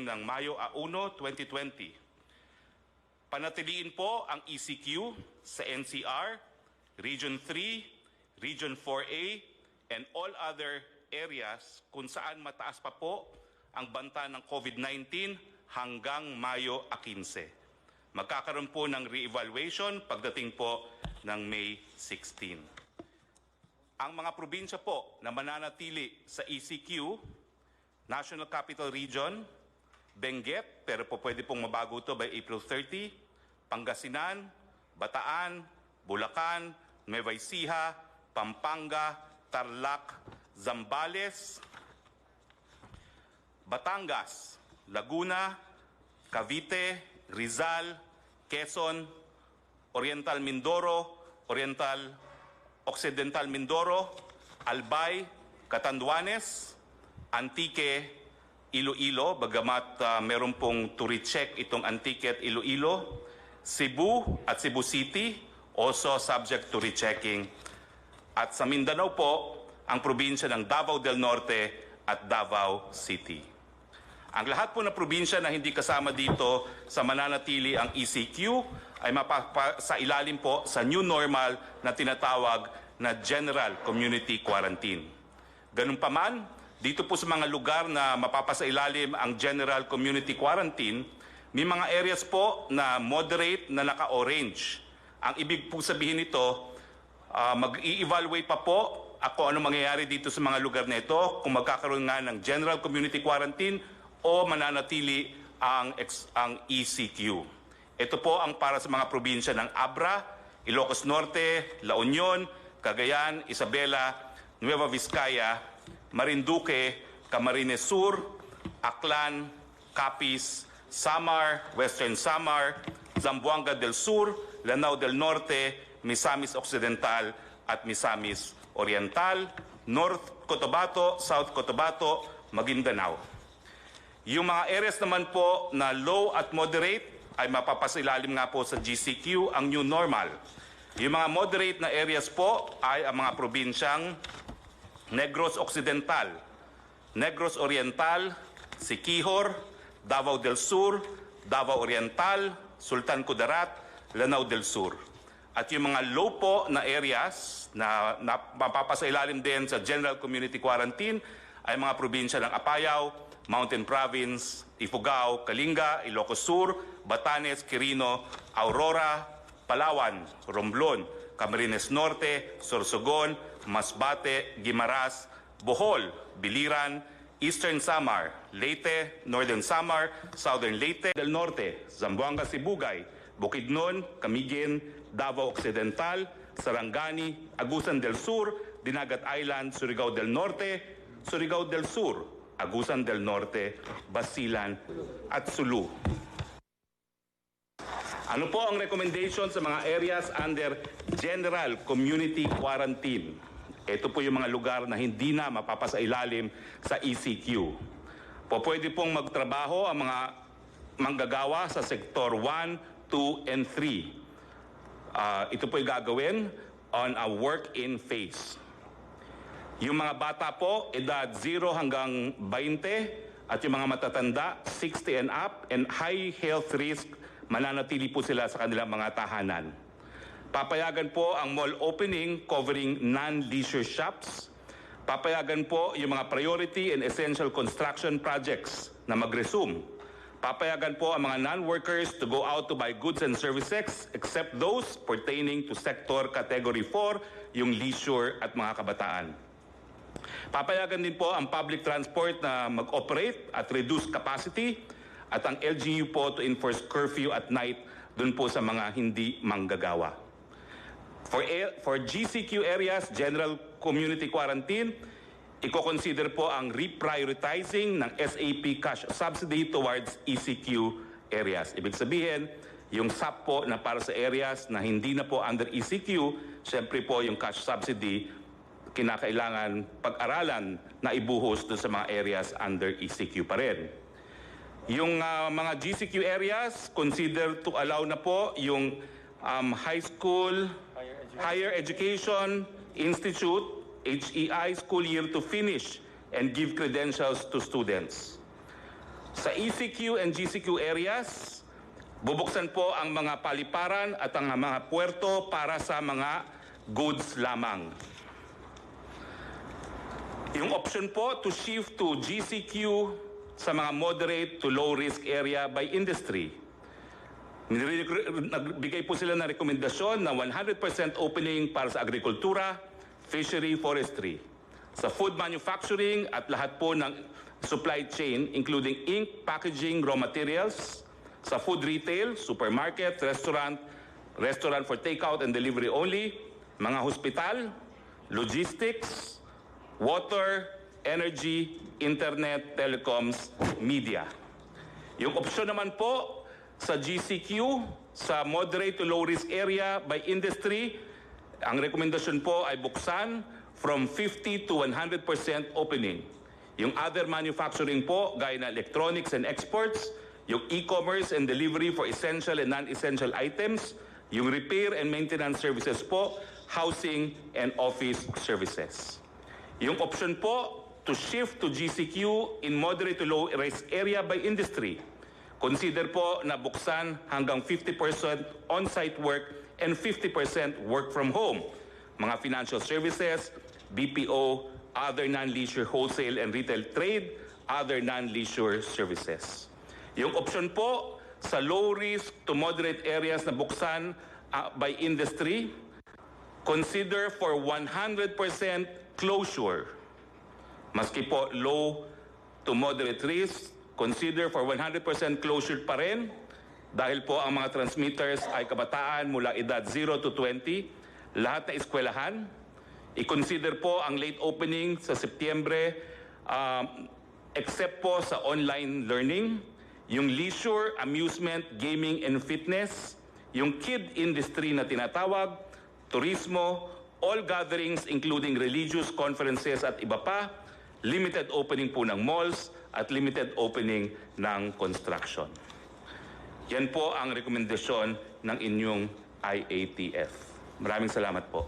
ng Mayo 1, 2020. Panatiliin po ang ECQ sa NCR, Region 3, Region 4A, and all other areas kung saan mataas pa po ang banta ng COVID-19 hanggang Mayo 15. Magkakaroon po ng re-evaluation pagdating po ng May 16. Ang mga probinsya po na mananatili sa ECQ, National Capital Region, Benguet, pero po pwede pong mabago ito by April 30, Pangasinan, Bataan, Bulacan, Nueva Ecija, Pampanga, Tarlac, Zambales, Batangas, Laguna, Cavite, Rizal, Quezon, Oriental Mindoro, Occidental Mindoro, Albay, Catanduanes, Antique, Iloilo, bagamat meron pong to recheck itong Antique at Iloilo, Cebu at Cebu City, also subject to rechecking. At sa Mindanao po, ang probinsya ng Davao del Norte at Davao City. Ang lahat po ng probinsya na hindi kasama dito sa mananatili ang ECQ ay sa ilalim po sa new normal na tinatawag na General Community Quarantine. Ganun pa man, dito po sa mga lugar na mapapasailalim ang General Community Quarantine, may mga areas po na moderate na naka-orange. Ang ibig po sabihin nito, mag-i-evaluate pa po ako ano mangyayari dito sa mga lugar na ito, kung magkakaroon nga ng General Community Quarantine o mananatili ang ECQ. Ito po ang para sa mga probinsya ng Abra, Ilocos Norte, La Union, Cagayan, Isabela, Nueva Vizcaya, Marinduque, Camarines Sur, Aklan, Capiz, Samar, Western Samar, Zamboanga del Sur, Lanao del Norte, Misamis Occidental at Misamis Oriental, North Cotabato, South Cotabato, Maguindanao. Yung mga areas naman po na low at moderate ay mapapasilalim nga po sa GCQ, ang new normal. Yung mga moderate na areas po ay ang mga probinsyang Negros Occidental, Negros Oriental, Siquijor, Davao del Sur, Davao Oriental, Sultan Kudarat, Lanao del Sur. At yung mga low po na areas na mapapasailalim din sa General Community Quarantine ay mga probinsya ng Apayao, Mountain Province, Ifugao, Kalinga, Ilocos Sur, Batanes, Quirino, Aurora, Palawan, Romblon, Camarines Norte, Sorsogon, Masbate, Guimaras, Bohol, Biliran, Eastern Samar, Leyte, Northern Samar, Southern Leyte del Norte, Zamboanga Sibugay, Bukidnon, Camiguin, Davao Occidental, Sarangani, Agusan del Sur, Dinagat Island, Surigao del Norte, Surigao del Sur, Agusan del Norte, Basilan at Sulu. Ano po ang recommendation sa mga areas under General Community Quarantine? Ito po yung mga lugar na hindi na mapapasailalim sa ECQ. Pwede pong magtrabaho ang mga manggagawa sa Sektor 1, 2, and 3. Ito po yung gagawin on a work-in phase. Yung mga bata po, edad 0 hanggang 20, at yung mga matatanda, 60 and up, and high health risk, mananatili po sila sa kanilang mga tahanan. Papayagan po ang mall opening covering non-leisure shops. Papayagan po yung mga priority and essential construction projects na mag-resume. Papayagan po ang mga non-workers to go out to buy goods and services except those pertaining to Sector Category 4, yung leisure at mga kabataan. Papayagan din po ang public transport na mag-operate at reduce capacity at ang LGU po to enforce curfew at night dun po sa mga hindi manggagawa. For GCQ areas, General Community Quarantine, i-consider po ang reprioritizing ng SAP cash subsidy towards ECQ areas. Ibig sabihin, yung SAP po na para sa areas na hindi na po under ECQ, syempre po yung cash subsidy, kinakailangan pag-aralan na ibuhos doon sa mga areas under ECQ pa rin. Yung mga GCQ areas, consider to allow na po yung high school, higher education institute, HEI school year to finish and give credentials to students. Sa ECQ and GCQ areas, bubuksan po ang mga paliparan at ang mga puerto para sa mga goods lamang. Yung option po to shift to GCQ sa mga moderate to low risk area by industry. Nagbigay po sila ng rekomendasyon na 100% opening para sa agrikultura, fishery, forestry, sa food manufacturing at lahat po ng supply chain including ink, packaging, raw materials, sa food retail, supermarket, restaurant for takeout and delivery only, mga hospital, logistics, water, energy, internet, telecoms, media. Yung opsyon naman po sa GCQ, sa moderate to low risk area by industry, ang rekomendasyon po ay buksan from 50 to 100% opening. Yung other manufacturing po, gaya na electronics and exports, yung e-commerce and delivery for essential and non-essential items, yung repair and maintenance services po, housing and office services. Yung option po to shift to GCQ in moderate to low risk area by industry, consider po na buksan hanggang 50% on-site work and 50% work from home. Mga financial services, BPO, other non-leisure wholesale and retail trade, other non-leisure services. Yung option po sa low risk to moderate areas na buksan by industry, consider for 100% closure. Maski po low to moderate risk, consider for 100% closure pa rin dahil po ang mga transmitters ay kabataan mula edad 0 to 20, lahat na eskwelahan. I-consider po ang late opening sa Setyembre except po sa online learning, yung leisure, amusement, gaming and fitness, yung kid industry na tinatawag, turismo, all gatherings including religious conferences at iba pa, limited opening po ng malls at limited opening ng construction. Yan po ang rekomendasyon ng inyong IATF. Maraming salamat po.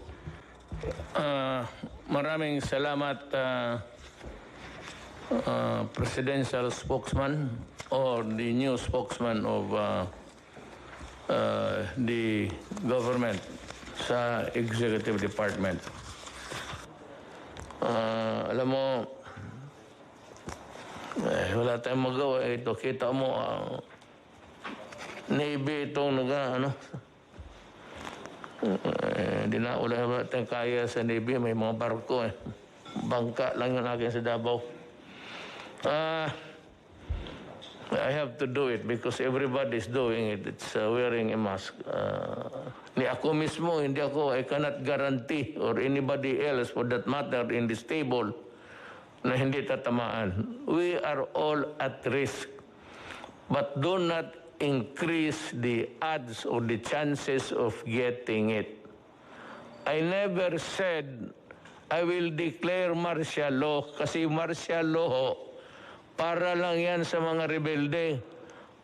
Maraming salamat, Presidential Spokesman or the new spokesman of the government sa Executive Department. Alam mo, wala tayong magawa. Ito, kita mo, Navy itong hindi na wala tayong kaya sa Navy. May mga barko bangka lang yung akin sa Davao. I have to do it because everybody's doing it. It's wearing a mask. Ni ako mismo, hindi ako, I cannot guarantee or anybody else for that matter in this table na hindi tatamaan. We are all at risk. But do not increase the odds or the chances of getting it. I never said I will declare martial law kasi martial law para lang yan sa mga rebelde,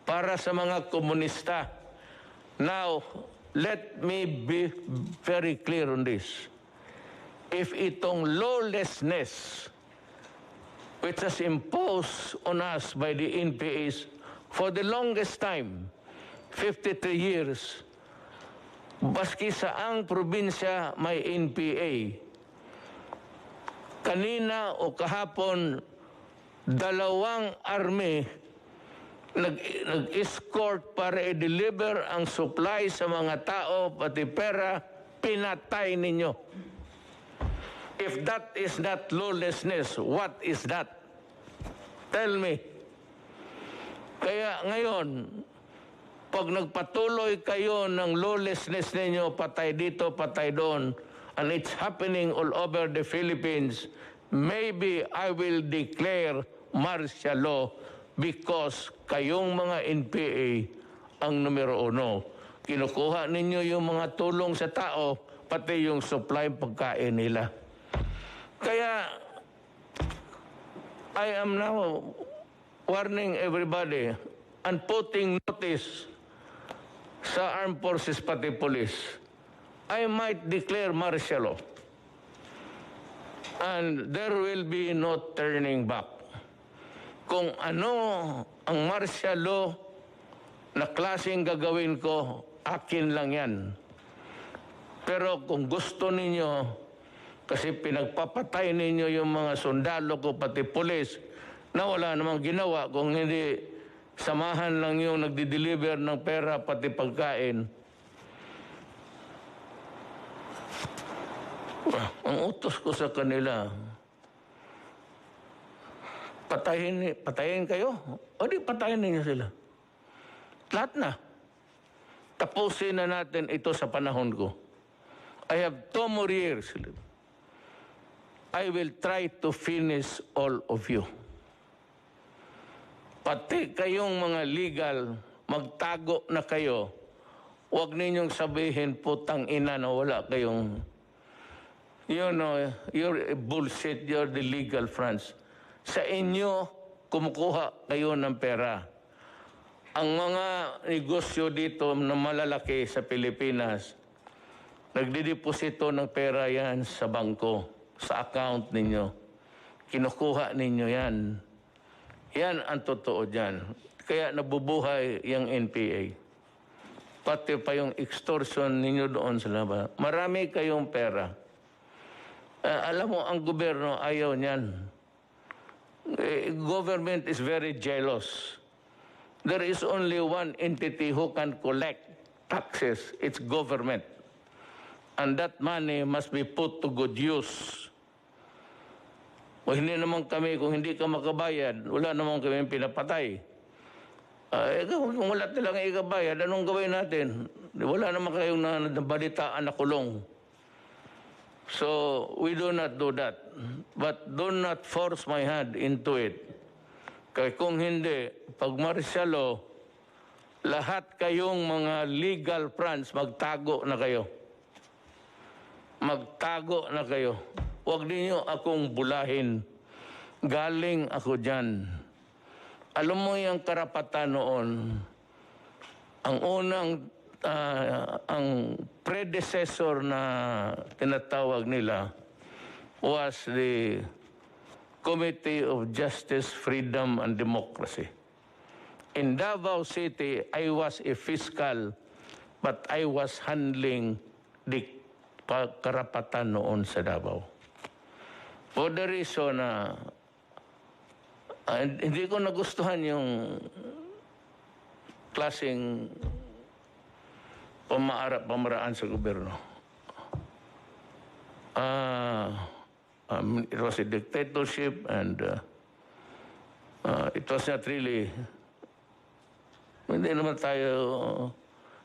para sa mga komunista. Now, let me be very clear on this. If itong lawlessness which was imposed on us by the NPAs for the longest time, 53 years, baski saang probinsya may NPA. Kanina o kahapon, 2 army nag-escort para i-deliver ang supply sa mga tao, pati pera, pinatay ninyo. If that is not lawlessness, what is that? Tell me. Kaya ngayon, pag nagpatuloy kayo ng lawlessness ninyo, patay dito, patay doon, and it's happening all over the Philippines, maybe I will declare martial law because kayong mga NPA ang numero 1. Kinukuha ninyo yung mga tulong sa tao, pati yung supply pagkain nila. Kaya, I am now warning everybody and putting notice sa armed forces pati police. I might declare martial law. And there will be no turning back. kung ano ang martial law na klaseng gagawin ko, akin lang yan. Pero kung gusto ninyo, kasi pinagpapatay ninyo yung mga sundalo ko, pati pulis, na wala namang ginawa kung hindi samahan lang yung nagdi-deliver ng pera pati pagkain. Ang utos ko sa kanila, patayin kayo. O di patayin ninyo sila. Lahat na. Tapusin na natin ito sa panahon ko. I have 2 more years. I will try to finish all of you. Pati kayong mga legal, magtago na kayo. Huwag ninyong sabihin, putang ina na wala kayong... You know, you're bullshit, you're the legal France. Sa inyo, kumukuha kayo ng pera. Ang mga negosyo dito na malalaki sa Pilipinas, nagdideposito ng pera yan sa bangko, sa account ninyo. Kinukuha ninyo yan. Yan ang totoo dyan. Kaya nabubuhay yung NPA. Pati pa yung extortion ninyo doon sa labas. Marami kayong pera. Alam mo, ang gobyerno ayaw niyan. Government is very jealous. There is only one entity who can collect taxes. It's government. And that money must be put to good use. O hindi naman kami, kung hindi ka makabayad, wala naman kami pinapatay. Kung wala talagang ikabayad, anong gawin natin? Wala naman kayong nabalitaan na kulong. So, we do not do that. But do not force my hand into it. Kaya kung hindi, pag martial law, lahat kayong mga legal fronts, magtago na kayo. Magtago na kayo. Huwag niyo akong bulahin. Galing ako dyan. Alam mo yung karapatan noon, ang unang ang predecessor na tinatawag nila was the Committee of Justice, Freedom and Democracy. In Davao City, I was a fiscal, but I was handling the karapatan noon sa Davao. For the reason na hindi ko nagustuhan yung klaseng pamaraan sa gobyerno. It was a dictatorship and it was not really... Hindi naman tayo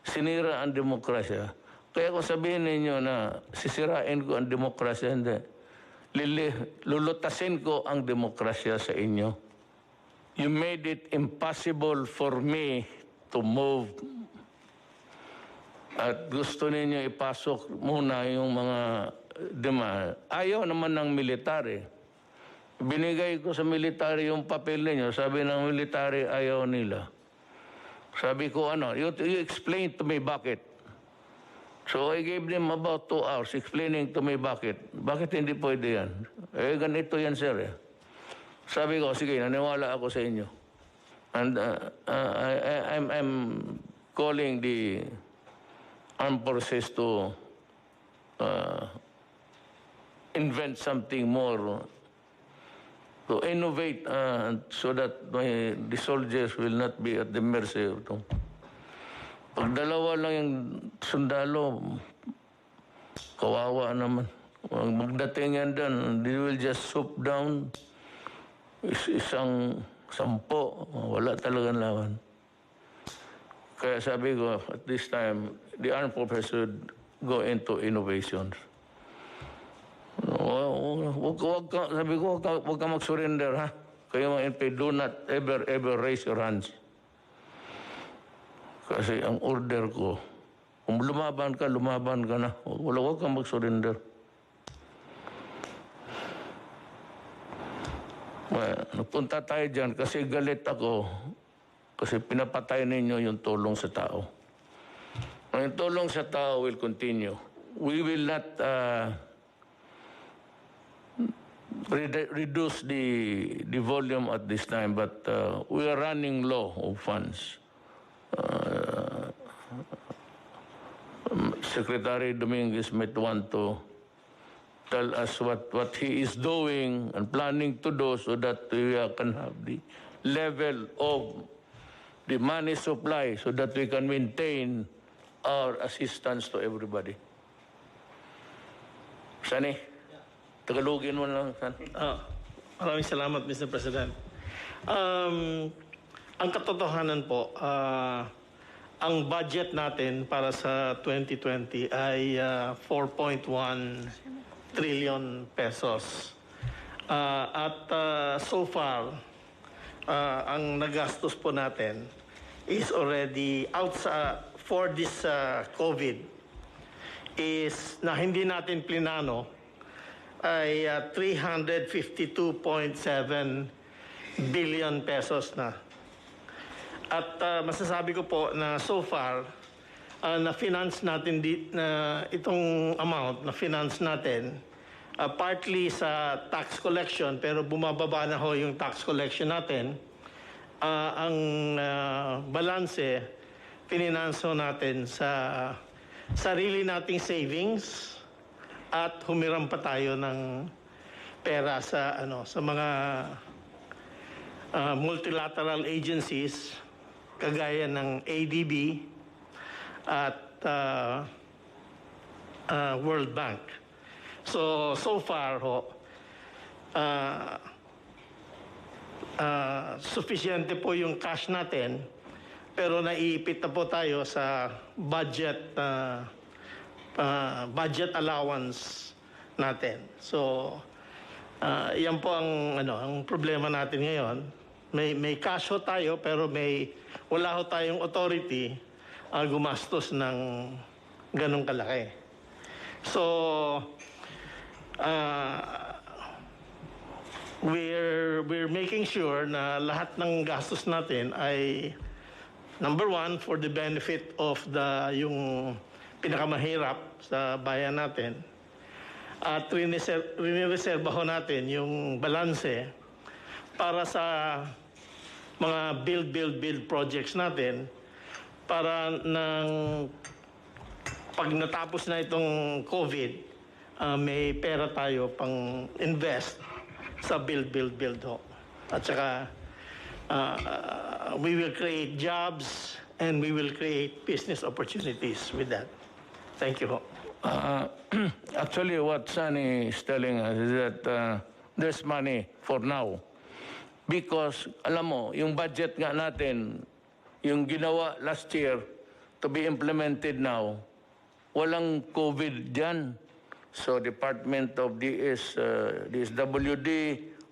sinira ang demokrasya. Kaya kung sabihin ninyo na sisirain ko ang demokrasya, hindi. Lulutasin ko ang demokrasya sa inyo. You made it impossible for me to move. At gusto ninyo ipasok muna yung mga demand. Ayaw naman ng military. Binigay ko sa military yung papel ninyo. Sabi ng military, ayaw nila. Sabi ko, you explain to me bakit. So I gave them about 2 hours explaining to me bakit. Bakit hindi pwede yan? Ganito yan, sir. Sabi ko, sige, naniwala ako sa inyo. And I'm calling the armed forces to invent something more, to innovate so that the soldiers will not be at the mercy of them. Pag dalawa lang yung sundalo, kawawa naman. Magdating yan dyan, they will just swoop down. Isang 10, wala talagang lawan. Kaya sabi ko, at this time, the armed forces should go into innovations. Sabi ko, huwag ka mag-surrender, ha? Kayo mga NP, do not ever raise your hands. Kasi ang order ko, kung lumaban ka na. Huwag kang mag-surrender. Napunta tayo dyan kasi galit ako. Kasi pinapatay ninyo yung tulong sa tao. Ang tulong sa tao will continue. We will not reduce the volume at this time, but we are running low of funds. Secretary Dominguez might want to tell us what he is doing and planning to do so that we can have the level of the money supply so that we can maintain our assistance to everybody. Sani, Tagalogin mo lang, Sani. Maraming salamat, Mr. President. Ang katotohanan po, ang budget natin para sa 2020 ay 4.1 trillion pesos. So far, ang nagastos po natin is already for this COVID is na hindi natin plinano ay 352.7 billion pesos na. At masasabi ko po na so far, na-finance natin itong amount, na-finance natin partly sa tax collection, pero bumababa na ho yung tax collection natin. Ang balanse, pininanso natin sa sarili nating savings at humiram pa tayo ng pera sa mga multilateral agencies kagaya ng ADB at World Bank. So far ho, sufficiente po yung cash natin, pero naiipit na po tayo sa budget allowance natin. So yan po ang problema natin ngayon. May cash ho tayo, pero wala ho tayong authority gumastos ng ganong kalaki. So we're making sure na lahat ng gastos natin ay number one, for the benefit of yung pinakamahirap sa bayan natin. At rinireserba ho natin yung balanse para sa mga build projects natin para pag natapos na itong COVID, may pera tayo pang invest sa build ho. At saka we will create jobs and we will create business opportunities with that. Thank you ho. Actually, what Sunny is telling us is that there's money for now. Because, alam mo, yung budget nga natin, yung ginawa last year to be implemented now, walang COVID dyan. So, Department of DSWD,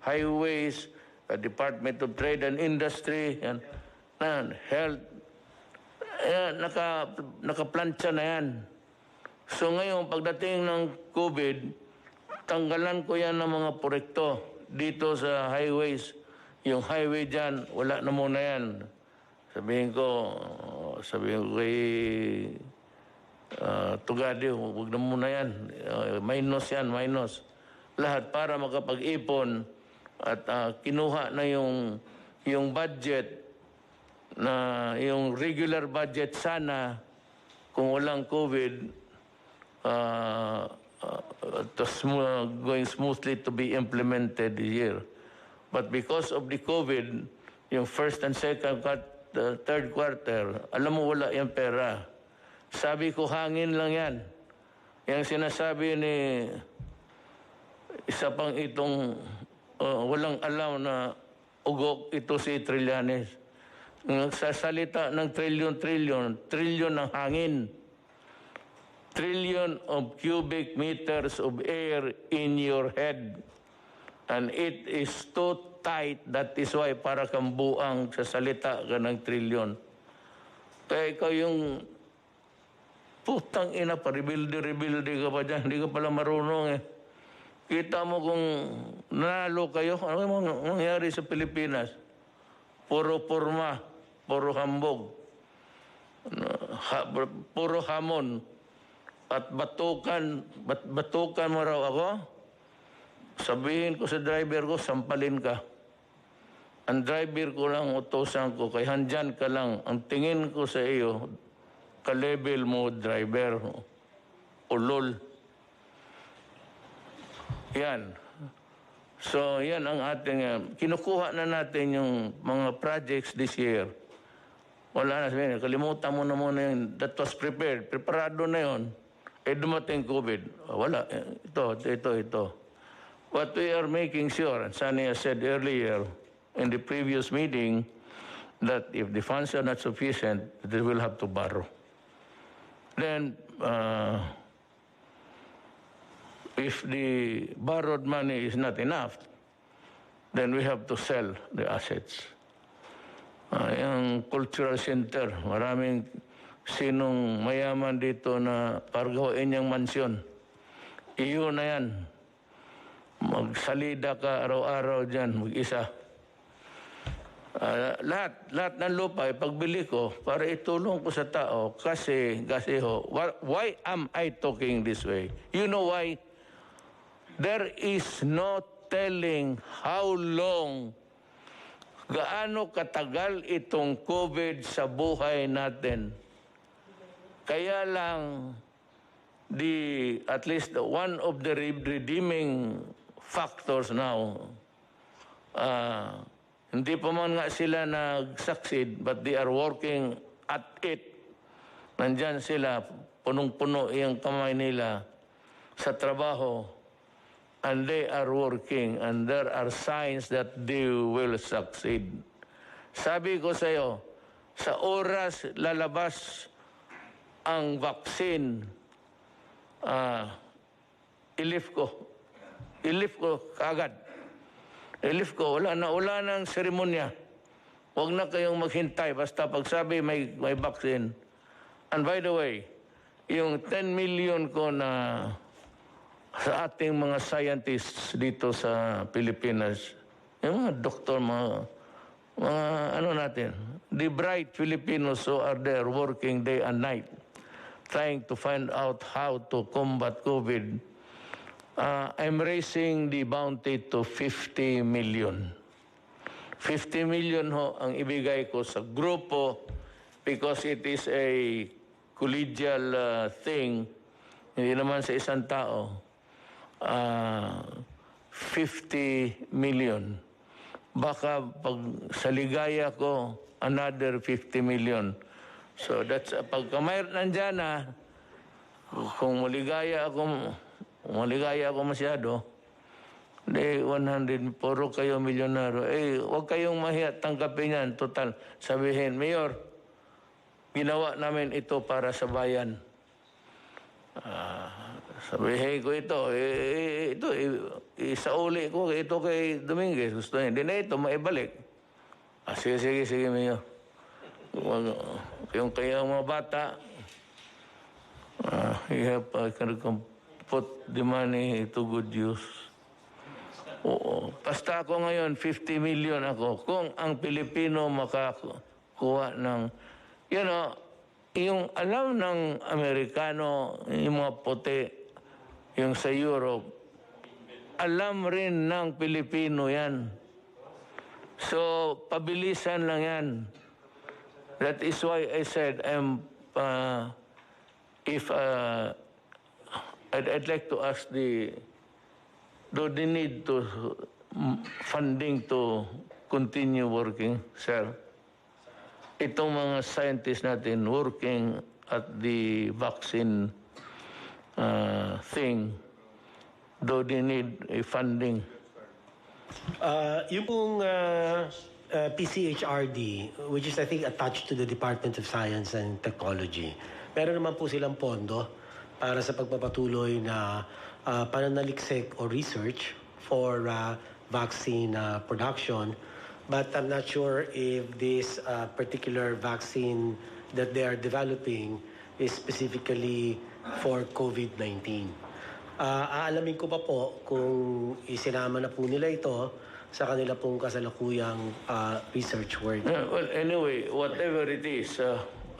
Highways, Department of Trade and Industry, and Health, nakaplantsa na yan. So ngayon, pagdating ng COVID, tanggalan ko yan ng mga proyekto dito sa highways. Yung highway dyan, wala na muna yan. Sabihin ko kay Tugadi, huwag na muna yan. Minus yan. Lahat para makapag-ipon at kinuha na yung budget na yung regular budget sana kung walang COVID going smoothly to be implemented this year. But because of the COVID, yung first and second, third quarter, alam mo wala yung pera. Sabi ko, hangin lang yan. Yung sinasabi ni isa pang itong walang alam na ugok ito si Trillanes. Nagsasalita ng trillion ng hangin. Trillion of cubic meters of air in your head. And it is too tight. That is why para kang buang sa salita ka ng trillion. Kaya ikaw yung putang ina pa, rebuilde ka pa dyan. Hindi ka pala marunong eh. Kita mo kung nanalo kayo, ano yung nangyari sa Pilipinas? Puro porma, puro hambog, puro hamon. At batukan mo raw ako? sabihin ko sa driver ko, sampalin ka. Ang driver ko lang, utosan ko, kay handyan ka lang. Ang tingin ko sa iyo, ka-level mo driver. Ulol. Yan. So, yan ang ating, kinukuha na natin yung mga projects this year. Wala na sabihin, kalimutan mo na muna yung that was prepared. Preparado na yun. Dumating COVID. Wala. Ito. What we are making sure, and Sunny has said earlier in the previous meeting, that if the funds are not sufficient, they will have to borrow. Then, if the borrowed money is not enough, then we have to sell the assets. Yung cultural center, maraming sinong mayaman dito na pargawain niyang mansyon. Iyo na yan. Magsalida ka araw-araw dyan, mag-isa. Lahat ng lupa, pagbili ko, para itulong ko sa tao, kasi why am I talking this way? You know why? There is no telling how long, gaano katagal itong COVID sa buhay natin. Kaya lang, at least one of the redeeming factors now, hindi pa man nga sila nag-succeed, but they are working at it. Nandyan sila, punong-puno yung kamay nila sa trabaho, and they are working, and there are signs that they will succeed. Sabi ko sa iyo, sa oras lalabas ang vaccine, i-lift ko kaagad. I-lift ko, wala nang seremonya. Huwag na kayong maghintay, basta pag sabi may vaccine. And by the way, yung 10 million ko na sa ating mga scientists dito sa Pilipinas, yung mga doktor, mga ano natin, the bright Filipinos who are there working day and night, trying to find out how to combat COVID, I'm raising the bounty to 50 million. 50 million ho ang ibigay ko sa grupo because it is a collegial thing, hindi naman sa isang tao. 50 million. Baka pag sa ligaya ko, another 50 million. So that's, pagka mayroon nandyan na, kung maligaya ako masyado, di 100, puro kayo milyonaryo. Huwag kayong mahiya, tanggapin yan. Total, sabihin, Mayor, ginawa namin ito para sa bayan. Sabihin ko ito, isauli ko, ito kay Dominguez. Gusto niya, hindi na ito, maibalik. Sige, Mayor. Yung kayang mga bata, you can put the money to good use. Oo. Basta ako ngayon, 50 million ako. Kung ang Pilipino makakuha ng, yung alam ng Amerikano, yung mga puti, yung sa Europe, alam rin ng Pilipino yan. So, pabilisan lang yan. That is why I said, I'd like to ask do they need to funding to continue working, sir? Itong mga scientists natin working at the vaccine thing, do they need a funding? Yung pong PCHRD, which is I think attached to the Department of Science and Technology, meron naman po silang pondo para sa pagpapatuloy na pananaliksik o research for vaccine production. But I'm not sure if this particular vaccine that they are developing is specifically for COVID-19. Aalamin ko pa po kung isinama na po nila ito sa kanila pong kasalukuyang research work. Well, anyway, whatever it is,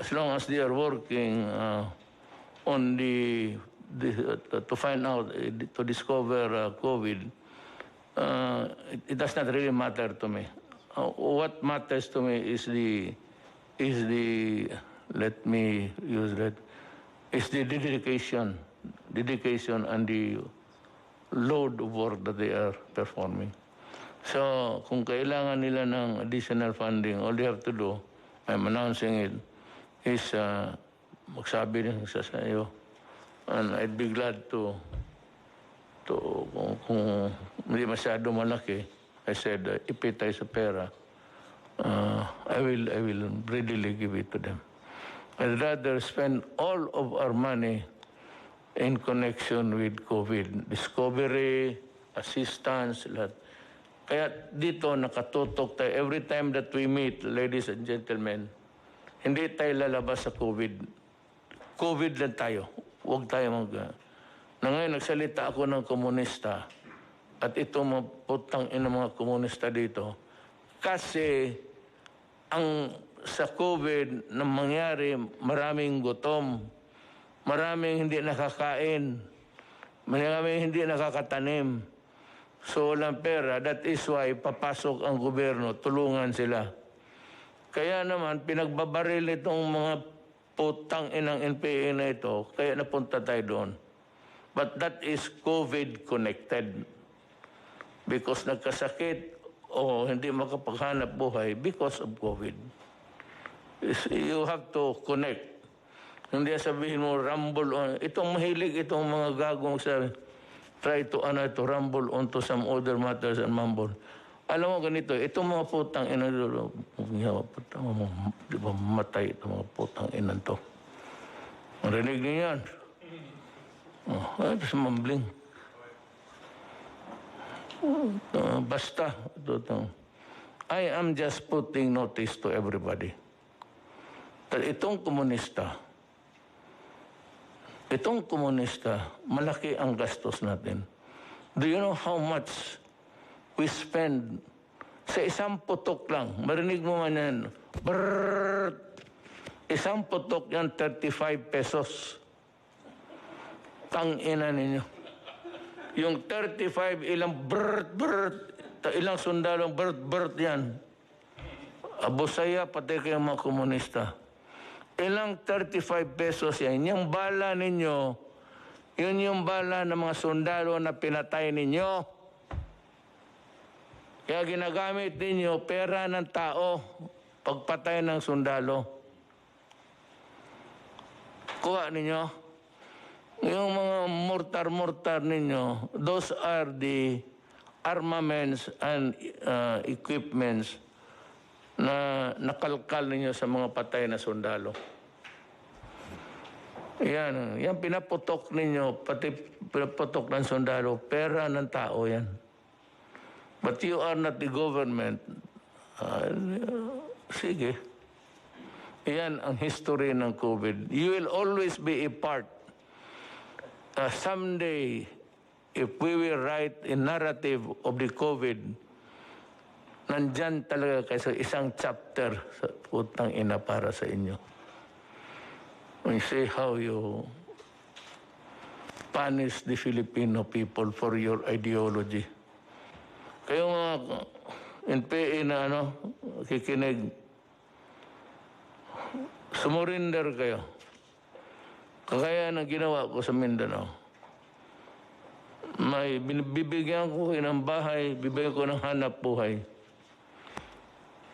as long as they are working on to find out, to discover COVID, it does not really matter to me. What matters to me is the let me use that, is the dedication and the load of work that they are performing. So, kung kailangan nila ng additional funding, all they have to do, I'm announcing it, is magsabi rin sa iyo. And I'd be glad to kung hindi masyado malaki, I said, ipit tayo sa pera, I will readily give it to them. I'd rather spend all of our money in connection with COVID. Discovery, assistance, lahat. Kaya dito nakatutok tayo. Every time that we meet, ladies and gentlemen, hindi tayo lalabas sa COVID. COVID lang tayo. Huwag tayo na ngayon, nagsalita ako ng komunista at ito mga putang ina mga komunista dito kasi sa COVID na mangyari, maraming gutom, maraming hindi nakakain, maraming hindi nakakatanim. So walang pera. That is why papasok ang gobyerno, tulungan sila. Kaya naman, pinagbabaril itong mga putang inang NPA na ito, kaya napunta tayo doon. But that is COVID-connected. Because nagkasakit o hindi makapaghanap buhay because of COVID. You have to connect. Hindi sabihin mo, rumble on. Itong mahilig, itong mga gagong sabi, try to rumble onto some other matters and mumble. Alam mo ganito, itong mga putang ina, di ba matay itong mga putang ina to. Marinig niyo yan. Ay, mumbling. Basta. I am just putting notice to everybody. Itong komunista, malaki ang gastos natin. Do you know how much we spend sa isang putok lang? Marinig mo man yan. Brrrr. Isang putok yan, 35 pesos. Tang-ina ninyo. Yung 35, ilang brrrt, ilang sundalong brrrt yan. Abusaya, pati kayo mga komunista. Ilang 35 pesos yan. Yung bala ninyo, yun yung bala ng mga sundalo na pinatay ninyo. Kaya ginagamit ninyo pera ng tao pagpatay ng sundalo. Kuha ninyo. Yung mga mortar ninyo, those are the armaments and equipments na nakalkal ninyo sa mga patay na sundalo. Yan pinaputok ninyo, pati pinaputok ng sundalo, pera ng tao yan. But you are not the government. Sige. Yan ang history ng COVID. You will always be a part. Someday, if we will write a narrative of the COVID, nandyan talaga kayo sa isang chapter sa putang ina para sa inyo. We see how you punish the Filipino people for your ideology. Kayo mga NPA na kikinig, sumurinder kayo. Kagaya ng ginawa ko sa Mindanao. Bibigyan ko kayo ng bahay, bibigyan ko ng hanap buhay.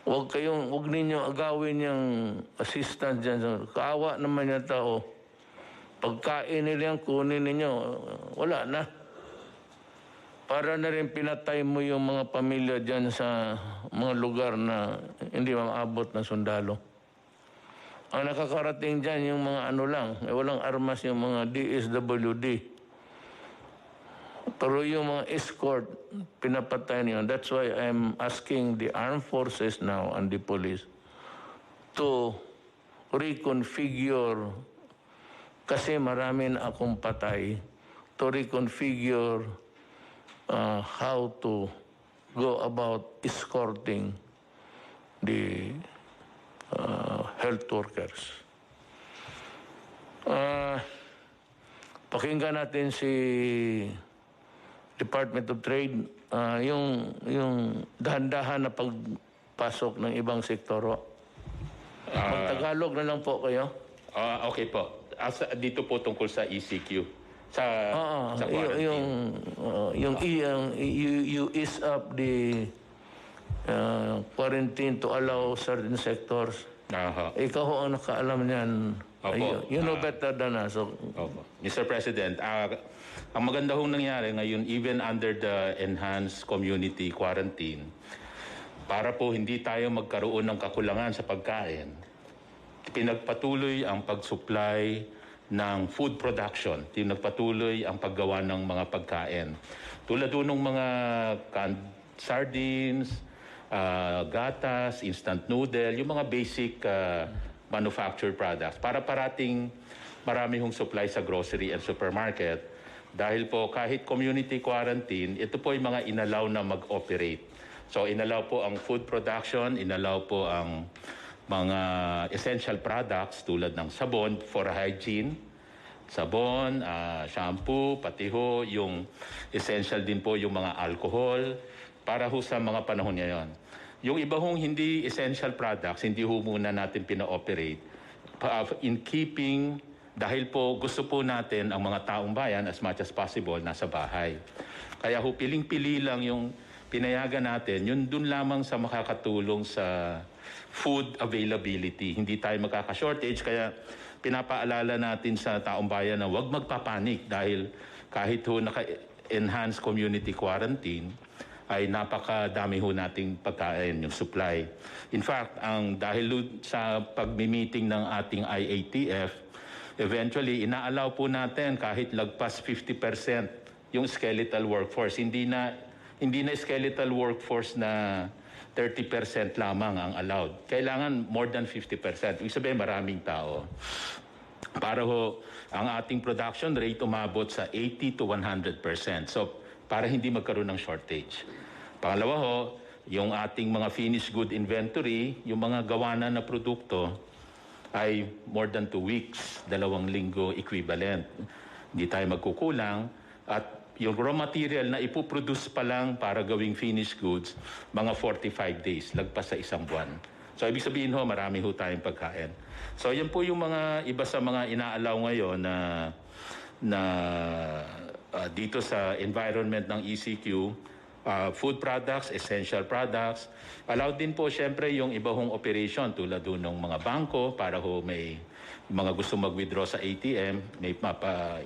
Huwag ninyo agawin yung assistant dyan. Kaawa naman yung tao. Pagkain nila yan, kunin ninyo, wala na. Para na rin pinatay mo yung mga pamilya dyan sa mga lugar na hindi maabot ng sundalo. Ang nakakarating dyan yung mga walang armas yung mga DSWD. Pero yung mga escort, pinapatay niyo. That's why I'm asking the armed forces now and the police to reconfigure, kasi marami na akong patay, to reconfigure how to go about escorting the health workers. Pakinggan natin si Department of Trade. yung dahan-dahan na pagpasok ng ibang sektoro. Magtagalog na lang po kayo. Okay po. Dito po tungkol sa ECQ. Sa quarantine. You ease up the quarantine to allow certain sectors. Ikaw ho ang nakaalam niyan. Opo. You know better than us. So, Opo. Mr. President, ang maganda hong nangyari ngayon, even under the enhanced community quarantine, para po hindi tayo magkaroon ng kakulangan sa pagkain, pinagpatuloy ang pag-supply ng food production, pinagpatuloy ang paggawa ng mga pagkain. Tulad ng mga canned sardines, gatas, instant noodle, yung mga basic manufactured products para parating marami hong supply sa grocery and supermarket. Dahil po kahit community quarantine, ito po yung mga inalaw na mag-operate. So inalaw po ang food production, inalaw po ang mga essential products tulad ng sabon for hygiene, sabon, shampoo, pati ho yung essential din po yung mga alcohol para ho sa mga panahon ngayon. Yung iba hong hindi essential products, hindi ho muna natin pina-operate in keeping, dahil po gusto po natin ang mga taong bayan as much as possible nasa bahay. Kaya ho piling-pili lang yung pinayagan natin, yun dun lamang sa makakatulong sa food availability. Hindi tayo magkaka-shortage, kaya pinapaalala natin sa taong bayan na huwag magpapanik dahil kahit ho naka-enhanced community quarantine, ay napakadami ho nating pagkain, yung supply. In fact, dahil sa pagmi-meeting ng ating IATF, eventually, inaalaw po natin kahit lagpas 50% yung skeletal workforce. Hindi na skeletal workforce na 30% lamang ang allowed. Kailangan more than 50%. Ibig sabihin, maraming tao. Para ho, ang ating production rate umabot sa 80 to 100%. So, para hindi magkaroon ng shortage. Pangalawa ho, yung ating mga finished good inventory, yung mga gawanan na produkto, ay more than 2 weeks, 2 linggo equivalent. Hindi tayo magkukulang. At yung raw material na ipoproduce pa lang para gawing finished goods, mga 45 days, lagpas sa 1 buwan. So, ibig sabihin ho, marami ho tayong pagkain. So, yan po yung mga iba sa mga inaalaw ngayon na dito sa environment ng ECQ, food products, essential products. Allowed din po siyempre yung iba hong operation tulad doon ng mga bangko para ho may mga gusto mag-withdraw sa ATM, may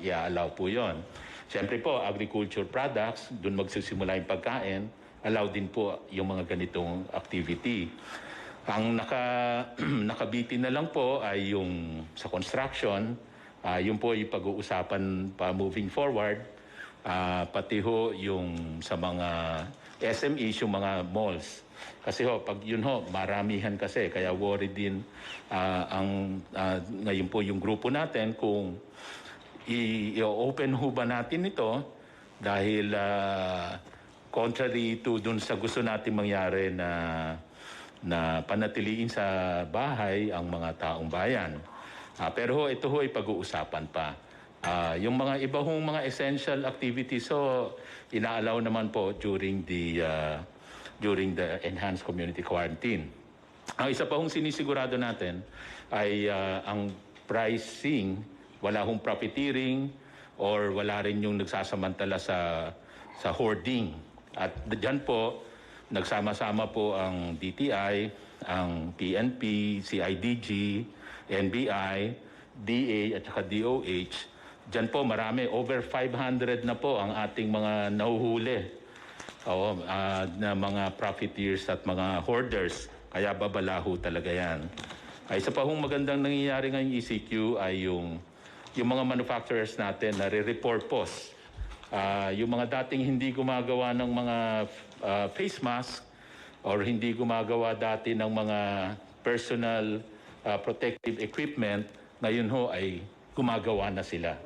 i-allow po yon. Siyempre po, agriculture products, doon magsisimula yung pagkain, allowed din po yung mga ganitong activity. Ang nakabitin na lang po ay yung sa construction, yun po yung pag-uusapan pa moving forward, pati ho yung sa mga SMEs, yung mga malls. Kasi ho, pag yun ho, maramihan kasi, kaya worried din ngayon po yung grupo natin kung i-open ho ba natin ito dahil contrary to dun sa gusto natin mangyari na panatiliin sa bahay ang mga taong bayan. Pero ho, ito ho ay pag-uusapan pa. Yung mga iba hong mga essential activities, so inaalaw naman po during the enhanced community quarantine. Ang isa pa hong sinisigurado natin ay ang pricing, wala hong profiteering or wala rin yung nagsasamantala sa hoarding. At dyan po, nagsama-sama po ang DTI, ang PNP, CIDG, NBI, DA at saka DOH. Diyan po marami, over 500 na po ang ating mga nahuhuli na mga profiteers at mga hoarders. Kaya babalaho talaga yan. Ay, isa pa hong magandang nangyayari ngayong ECQ ay yung mga manufacturers natin na re-repurpose. Yung mga dating hindi gumagawa ng mga face mask or hindi gumagawa dati ng mga personal protective equipment, ngayon ho ay gumagawa na sila.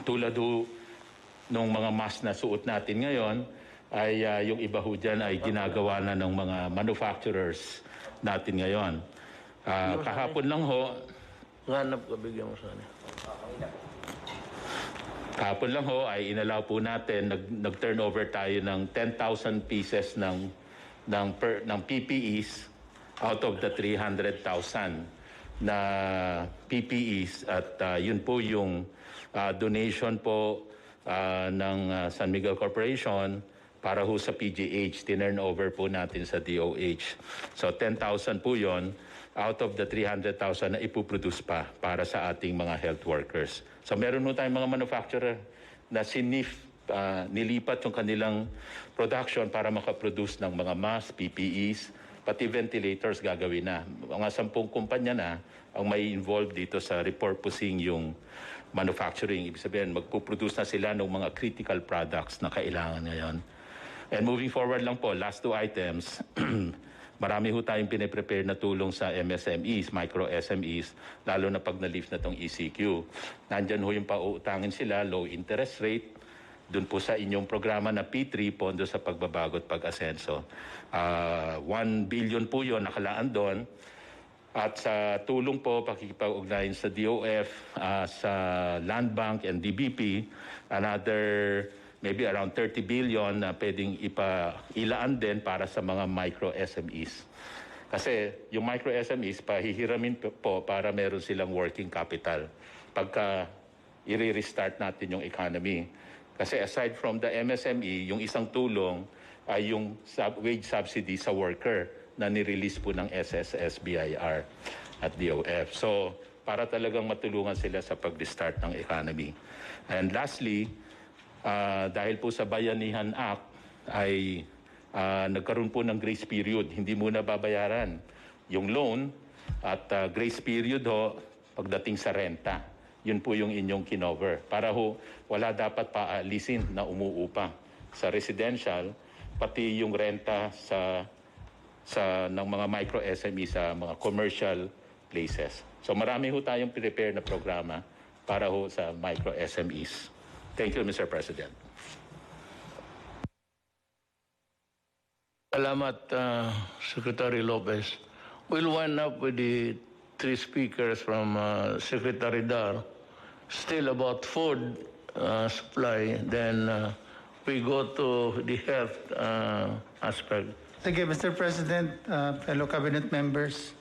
Tulad ho nung mga mask na suot natin ngayon, ay yung iba ho dyan ay ginagawa na ng mga manufacturers natin ngayon. Kahapon lang ho, Nganap ka, bigyan mo sana. Kahapon lang ho ay inalaw po natin, nag-turnover tayo ng 10,000 pieces ng PPEs out of the 300,000 na PPEs at yun po yung donation po ng San Miguel Corporation para ho sa PGH. Tinurn over po natin sa DOH. So 10,000 po yun out of the 300,000 na ipuproduce pa para sa ating mga health workers. So meron po tayong mga manufacturer na nilipat yung kanilang production para makaproduce ng mga masks, PPEs, pati ventilators gagawin na. Mga 10 kumpanya na ang may involved dito sa repurposing yung manufacturing. Ibig sabihin, magpuproduce na sila ng mga critical products na kailangan ngayon. And moving forward lang po, last 2 items, marami ho tayong piniprepare na tulong sa MSMEs, micro SMEs, lalo na pag na-lift na itong ECQ. Nandyan ho yung pauutangin sila, low interest rate, doon po sa inyong programa na P3, Pondo sa Pagbabago at Pag-asenso. 1 billion po yun nakalaan doon. At sa tulong po, pakikipag-ugnayan sa DOF, sa Land Bank and DBP, another maybe around 30 billion na pwedeng ilaan din para sa mga micro SMEs. Kasi yung micro SMEs, pahihiramin po para meron silang working capital pagka i-restart natin yung economy. Kasi aside from the MSME, yung isang tulong ay yung wage subsidy sa worker na nirelease po ng SSS, BIR at DOF. So, para talagang matulungan sila sa pag-restart ng economy. And lastly, dahil po sa Bayanihan Act ay nagkaroon po ng grace period. Hindi muna babayaran yung loan at grace period ho pagdating sa renta. Yun po yung inyong kinover. Para ho wala dapat paalisin na umuupa sa residential, pati yung renta ng mga micro SME sa mga commercial places. So marami ho tayong prepare na programa para ho sa micro SMEs. Thank you, Mr. President. Salamat, Secretary Lopez. We'll wind up with the 3 speakers from Secretary Dar. Still about food supply. Then we go to the health aspect. Sige, Mr. President, fellow cabinet members.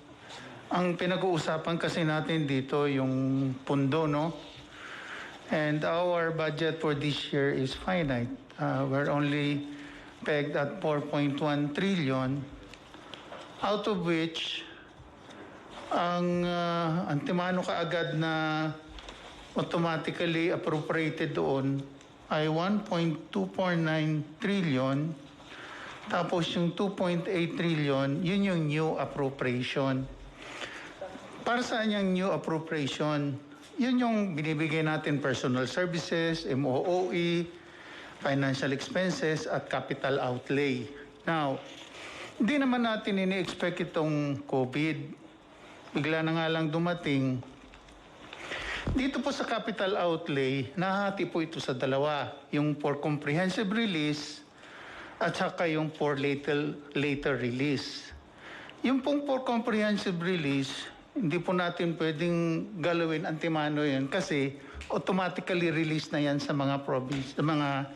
Ang pinag-uusapan kasi natin dito yung pundo, no? And our budget for this year is finite. We're only pegged at 4.1 trillion, out of which ang antimano kaagad na automatically appropriated doon ay 1.249 trillion. Tapos yung 2.8 trillion, yun yung new appropriation. Para saan yung new appropriation? Yun yung binibigay natin personal services, MOOE, financial expenses, at capital outlay. Now, hindi naman natin ini-expect itong COVID. Bigla na nga lang dumating. Dito po sa capital outlay, nahati po ito sa dalawa. Yung for comprehensive release at saka yung for later release. Yung pong for comprehensive release, hindi po natin pwedeng galawin antimano yan kasi automatically released na yan sa mga province, sa mga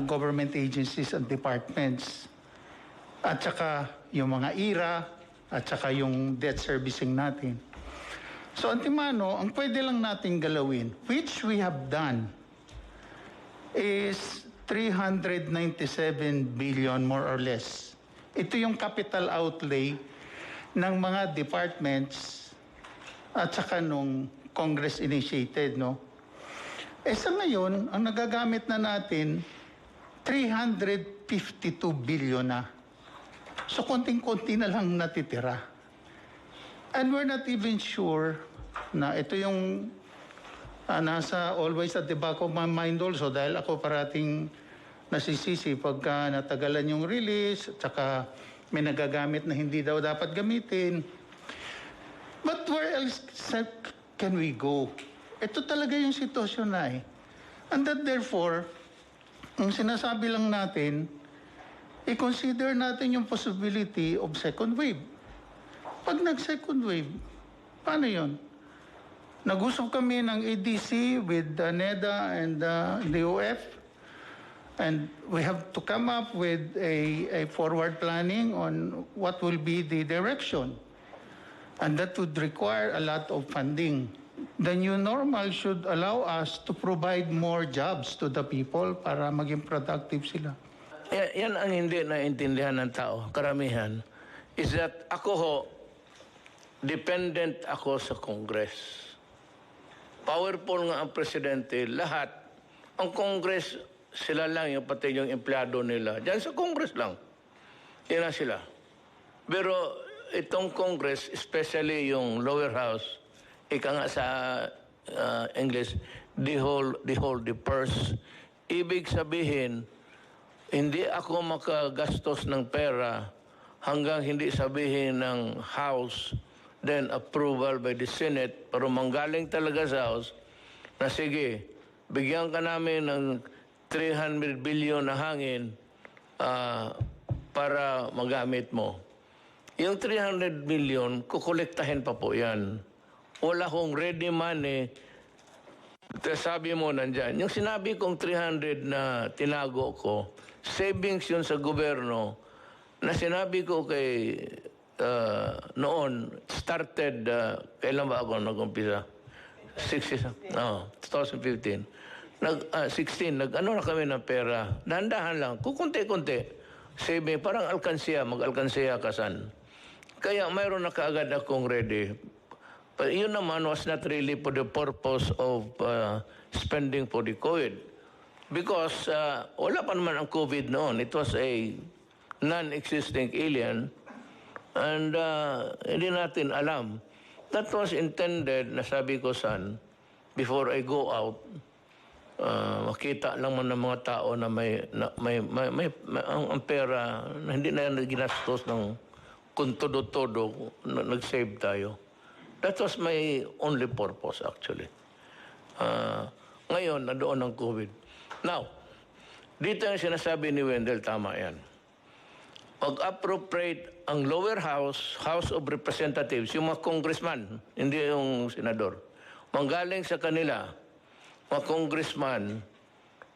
government agencies and departments. At saka yung mga IRA at saka yung debt servicing natin. So antimano, ang pwede lang natin galawin, which we have done, is 397 billion more or less. Ito yung capital outlay ng mga departments at saka nung Congress initiated, no? Sa ngayon, ang nagagamit na natin, 352 billion na. So, konting-konti na lang natitira. And we're not even sure na ito yung nasa always at the back of my mind also dahil ako parating nasisisi pagka natagalan yung release at saka may nagagamit na hindi daw dapat gamitin. But where else can we go? Ito talaga yung sitwasyon na eh. And that therefore, ang sinasabi lang natin, i-consider natin yung possibility of second wave. Pag nag-second wave, paano yun? Nag-usap kami ng EDC with NEDA and DOF, and we have to come up with a forward planning on what will be the direction. And that would require a lot of funding. The new normal should allow us to provide more jobs to the people para maging productive sila. Yan ang hindi naintindihan ng tao, karamihan, is that ako ho, dependent ako sa Congress. Powerful nga ang presidente, lahat. Ang Congress, sila lang, yung pati yung empleyado nila. Diyan sa Congress lang. Yan na sila. Pero itong Congress, especially yung lower house, ika nga sa English, the purse. Ibig sabihin, hindi ako makagastos ng pera hanggang hindi sabihin ng House, then approval by the Senate, pero manggaling talaga sa House, na sige, bigyan ka namin ng 300 billion na hangin para magamit mo. Yung 300 million, kukolektahin pa po yan. Wala kong ready money. Sabi mo nandyan. Yung sinabi kong 300 na tinago ko, savings yun sa gobyerno, na sinabi ko kay noon, started, kailan ba ako nag-umpisa? 2015. 16, nag-ano na kami ng pera. Dahan-dahan lang, kukunti-kunti. Saving, parang alkansiya, mag-alkansiya kasan. Kaya mayroon na kaagad akong ready. But yun naman was not really for the purpose of spending for the COVID. Because wala pa naman ang COVID noon. It was a non-existing alien. And hindi natin alam. That was intended, nasabi ko san, before I go out, makita lang man ng mga tao na may ang pera na hindi na ginastos ng kung todo-todo, nag-save tayo. That was my only purpose actually. Ngayon, nandoon ang COVID. Now, dito yung sinasabi ni Wendell, tama yan. Pag-appropriate ang lower house, House of Representatives, yung mga congressman, hindi yung senador, manggaling sa kanila, mga congressman,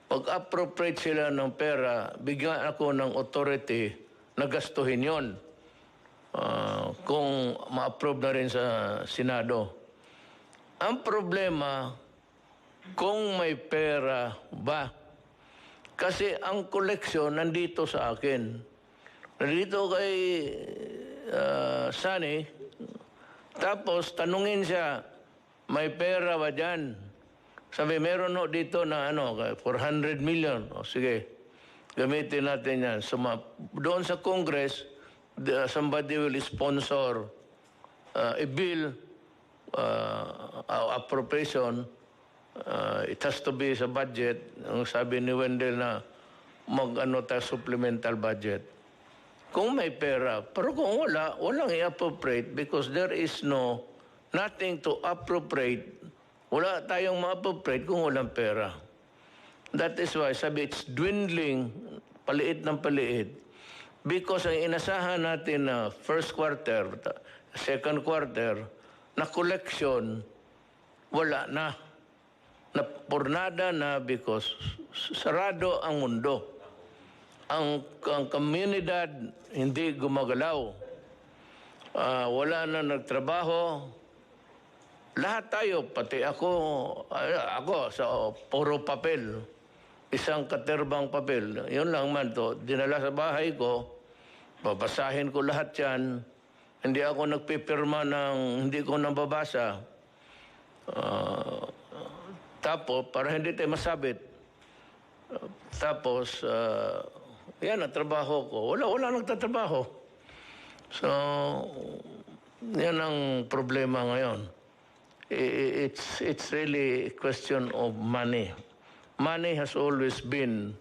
pag-appropriate sila ng pera, bigyan ako ng authority na gastuhin yon. Kung ma-approve na rin sa Senado. Ang problema, kung may pera ba? Kasi ang koleksyon nandito sa akin. Nandito kay Sunny. Tapos tanungin siya, may pera ba dyan? Sabi, meron no dito na 400 million. O sige, gamitin natin yan. So, doon sa Congress, somebody will sponsor a bill, appropriation. It has to be sa budget. Ang sabi ni Wendell na supplemental budget. Kung may pera, pero kung wala, walang i-appropriate because there is nothing to appropriate. Wala tayong ma-appropriate kung walang pera. That is why sabi it's dwindling, paliit ng paliit. Because ang inasahan natin na first quarter, second quarter, na collection, wala na. Napurnada na because sarado ang mundo. Ang komunidad hindi gumagalaw. Wala na nagtrabaho. Lahat tayo, pati ako sa puro papel. Isang katerbang papel. Yun lang man to. Dinala sa bahay ko. Babasahin ko lahat yan. Hindi ako nagpipirma ng hindi ko nababasa. Tapos, para hindi tayo masabit. Tapos, yan ang trabaho ko. Wala nagtatrabaho. So, yan ang problema ngayon. It's really a question of money. Money has always been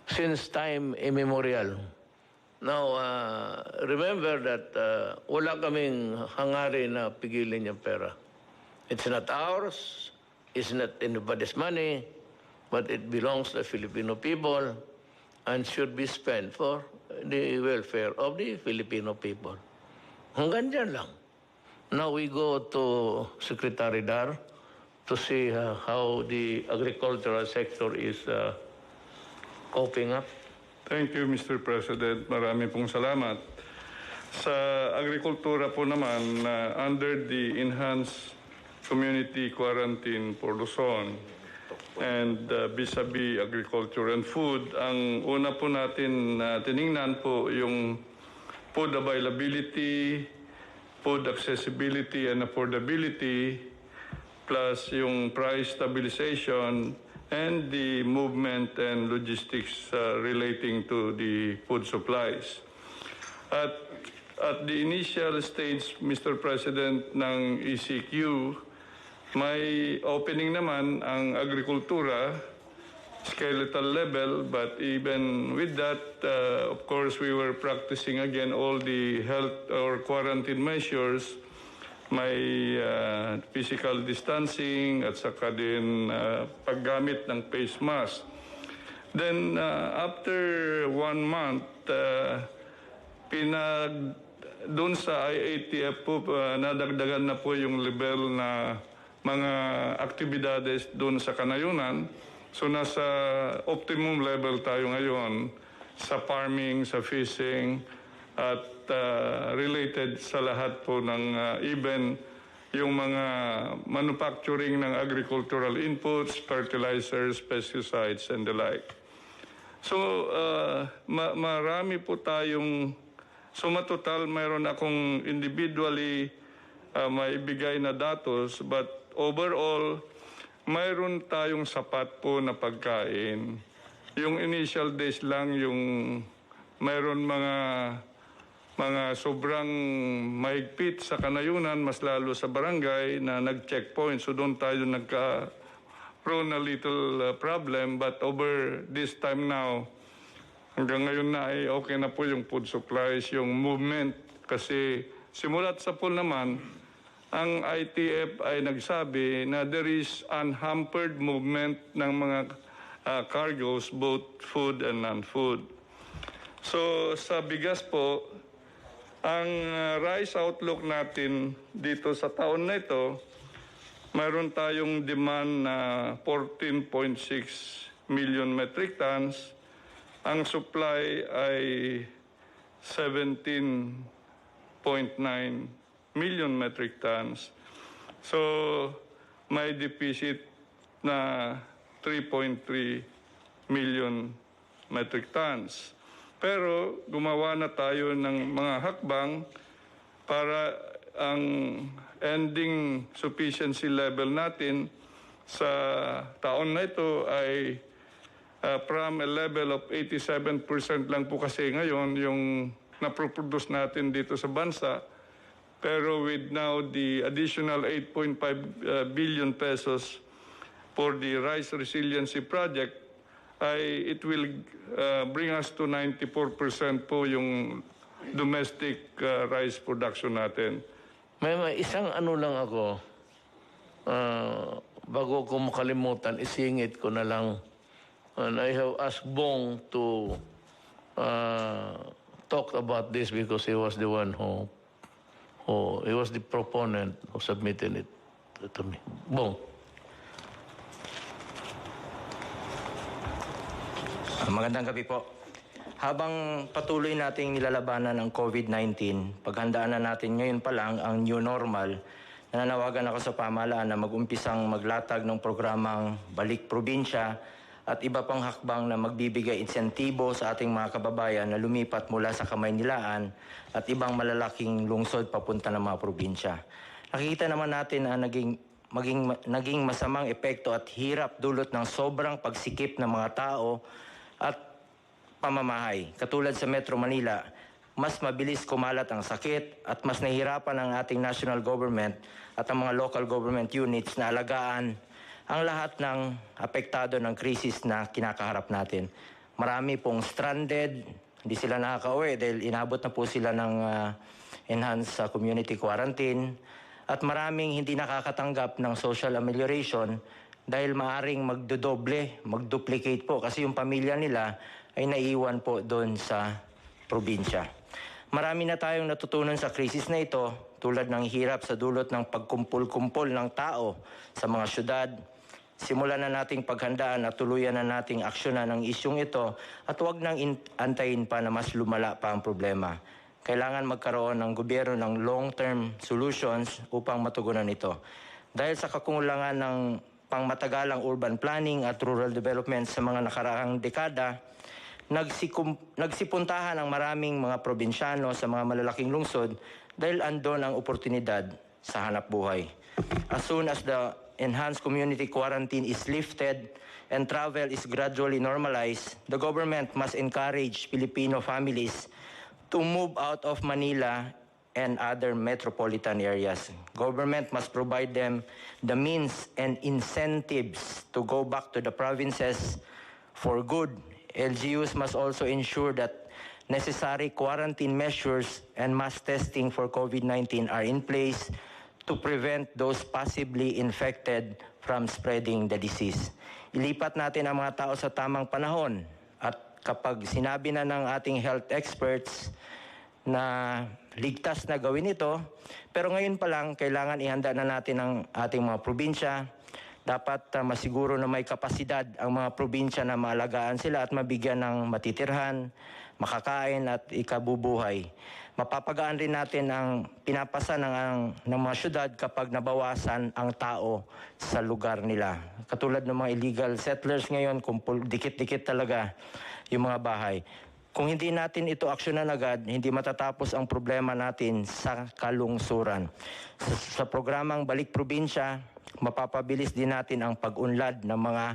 since time immemorial. Now, remember that wala kaming hangarin na pigilin yung pera. It's not ours, it's not anybody's money, but it belongs to the Filipino people and should be spent for the welfare of the Filipino people. Hanggang dyan lang. Now we go to Secretary Dar to see how the agricultural sector is coping up. Thank you, Mr. President. Marami pong salamat. Sa agrikultura po naman, under the enhanced community quarantine for Luzon and vis-a-vis agriculture and food, ang una po natin tiningnan po yung food availability, food accessibility and affordability, plus yung price stabilization and the movement and logistics relating to the food supplies. At the initial stage, Mr. President, ng ECQ, may opening naman ang agrikultura, skeletal level, but even with that, of course, we were practicing again all the health or quarantine measures, may physical distancing at saka din paggamit ng face mask. Then after 1 month, doon sa IATF po, nadagdagan na po yung level na mga aktibidades doon sa kanayunan. So nasa optimum level tayo ngayon sa farming, sa fishing, at related sa lahat po ng even yung mga manufacturing ng agricultural inputs, fertilizers, pesticides, and the like. So marami po tayong suma total, mayroon akong individually maibigay na datos, but overall, mayroon tayong sapat po na pagkain. Yung initial days lang, yung mayroon mga sobrang mahigpit sa kanayunan, mas lalo sa barangay na nag-checkpoint. So doon tayo nagka-prone a little problem, but over this time now, hanggang ngayon na ay okay na po yung food supplies, yung movement. Kasi simulat sa pool naman, ang ITF ay nagsabi na there is unhampered movement ng mga cargoes, both food and non-food. So sa bigas po, ang rice outlook natin dito sa taon na ito, mayroon tayong demand na 14.6 million metric tons. Ang supply ay 17.9 million metric tons. So, may deficit na 3.3 million metric tons. Pero gumawa na tayo ng mga hakbang para ang ending sufficiency level natin sa taon na ito ay from a level of 87% lang po kasi ngayon yung naproproduce natin dito sa bansa. Pero with now the additional 8.5 billion pesos for the Rice Resiliency Project, it will bring us to 94% po yung domestic rice production natin. May isang ano lang ako, bago ko makalimutan, isingit ko na lang. And I have asked Bong to talk about this because he was the one he was the proponent who submitted it to me. Bong. Magandang gabi po. Habang patuloy nating nilalabanan ang COVID-19, paghandaan na natin ngayon pa lang ang new normal, nananawagan ako sa pamahalaan na mag-umpisang maglatag ng programang Balik Probinsya at iba pang hakbang na magbibigay insentibo sa ating mga kababayan na lumipat mula sa Kamaynilaan at ibang malalaking lungsod papunta ng mga probinsya. Nakikita naman natin na naging masamang epekto at hirap dulot ng sobrang pagsikip ng mga tao at pamamahay. Katulad sa Metro Manila, mas mabilis kumalat ang sakit at mas nahihirapan ang ating national government at ang mga local government units na alagaan ang lahat ng apektado ng krisis na kinakaharap natin. Marami pong stranded, hindi sila nakaka-uwi dahil inabot na po sila ng enhanced community quarantine at maraming hindi nakakatanggap ng social amelioration dahil maaring magduplicate po kasi yung pamilya nila ay naiwan po doon sa probinsya. Marami na tayong natutunan sa krisis na ito, tulad ng hirap sa dulot ng pagkumpul-kumpol ng tao sa mga syudad. Simulan na nating paghandaan at tuluyan na nating aksyonan ang isyong ito at huwag nang antayin pa na mas lumala pa ang problema. Kailangan magkaroon ng gobyerno ng long-term solutions upang matugunan ito. Dahil sa kakulangan ng pangmatagalang urban planning at rural development sa mga nakaraang dekada, nagsipuntahan ang maraming mga probinsyano sa mga malalaking lungsod dahil andon ang oportunidad sa hanap buhay. As soon as the enhanced community quarantine is lifted and travel is gradually normalized, the government must encourage Filipino families to move out of Manila and other metropolitan areas. Government must provide them the means and incentives to go back to the provinces for good. LGUs must also ensure that necessary quarantine measures and mass testing for COVID-19 are in place to prevent those possibly infected from spreading the disease. Ilipat natin ang mga tao sa tamang panahon at kapag sinabi na ng ating health experts na ligtas na gawin ito, pero ngayon pa lang kailangan ihanda na natin ang ating mga probinsya. Dapat masiguro na may kapasidad ang mga probinsya na maalagaan sila at mabigyan ng matitirhan, makakain at ikabubuhay. Mapapagaan rin natin ang pinapasa ng mga syudad kapag nabawasan ang tao sa lugar nila. Katulad ng mga illegal settlers ngayon, dikit-dikit talaga yung mga bahay. Kung hindi natin ito aksyonan agad, hindi matatapos ang problema natin sa kalungsuran. Sa programang Balik Probinsya, mapapabilis din natin ang pag-unlad ng mga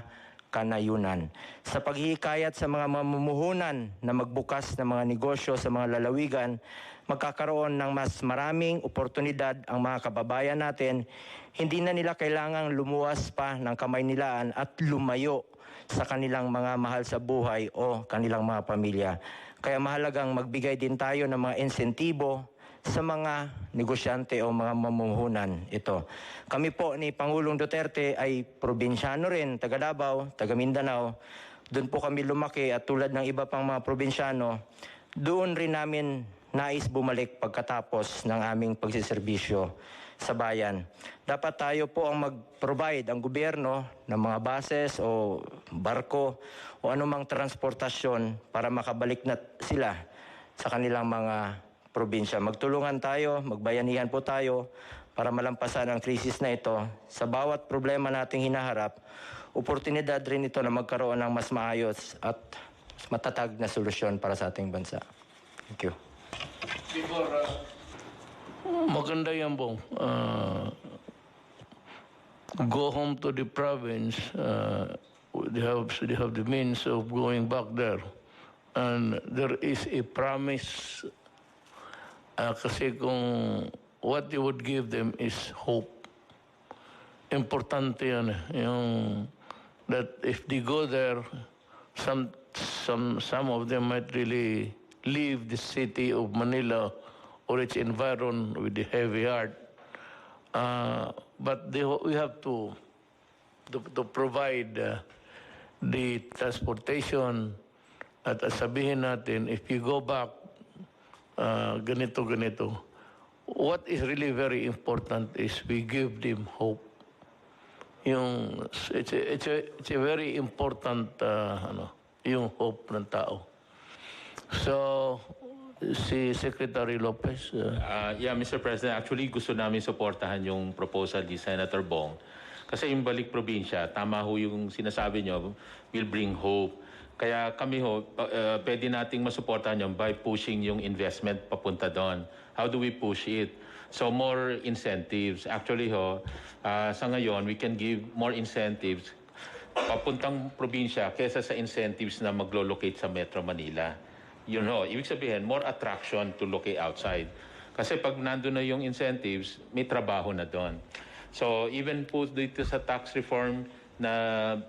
kanayunan. Sa paghihikayat sa mga mamumuhunan na magbukas ng mga negosyo sa mga lalawigan, magkakaroon ng mas maraming oportunidad ang mga kababayan natin. Hindi na nila kailangang lumuwas pa ng kamay nilaan at lumayo sa kanilang mga mahal sa buhay o kanilang mga pamilya. Kaya mahalagang magbigay din tayo ng mga insentibo sa mga negosyante o mga mamumuhunan ito. Kami po ni Pangulong Duterte ay probinsyano rin, taga Davao, taga Mindanao. Doon po kami lumaki at tulad ng iba pang mga probinsyano, doon rin namin nais bumalik pagkatapos ng aming pagsiservisyo sa bayan. Dapat tayo po ang mag-provide ang gobyerno ng mga buses o barko o anumang transportasyon para makabalik na sila sa kanilang mga probinsya. Magtulungan tayo, magbayanihan po tayo para malampasan ang krisis na ito. Sa bawat problema nating hinaharap, oportunidad rin ito na magkaroon ng mas maayos at matatag na solusyon para sa ating bansa. Thank you. Maganda yan, Bong. Go home to the province. They have the means of going back there. And there is a promise kasi kung what you would give them is hope. Importante yan. Yung that if they go there, some of them might really leave the city of Manila or its environment with a heavy heart. But we have to provide the transportation at sabihin natin, if you go back, ganito. What is really very important is we give them hope. It's a very important yung hope ng tao. So, si Secretary Lopez. Yeah, Mr. President, actually gusto namin suportahan yung proposal ni Senator Bong. Kasi yung Balik Probinsya, tama ho yung sinasabi nyo, will bring hope. Kaya kami pwede nating masuportahan yun by pushing yung investment papunta doon. How do we push it? So more incentives. Actually sa ngayon, we can give more incentives papuntang probinsya kesa sa incentives na maglo-locate sa Metro Manila. Yun ibig sabihin, more attraction to locate outside. Kasi pag nandun na yung incentives, may trabaho na doon. So even po dito sa tax reform na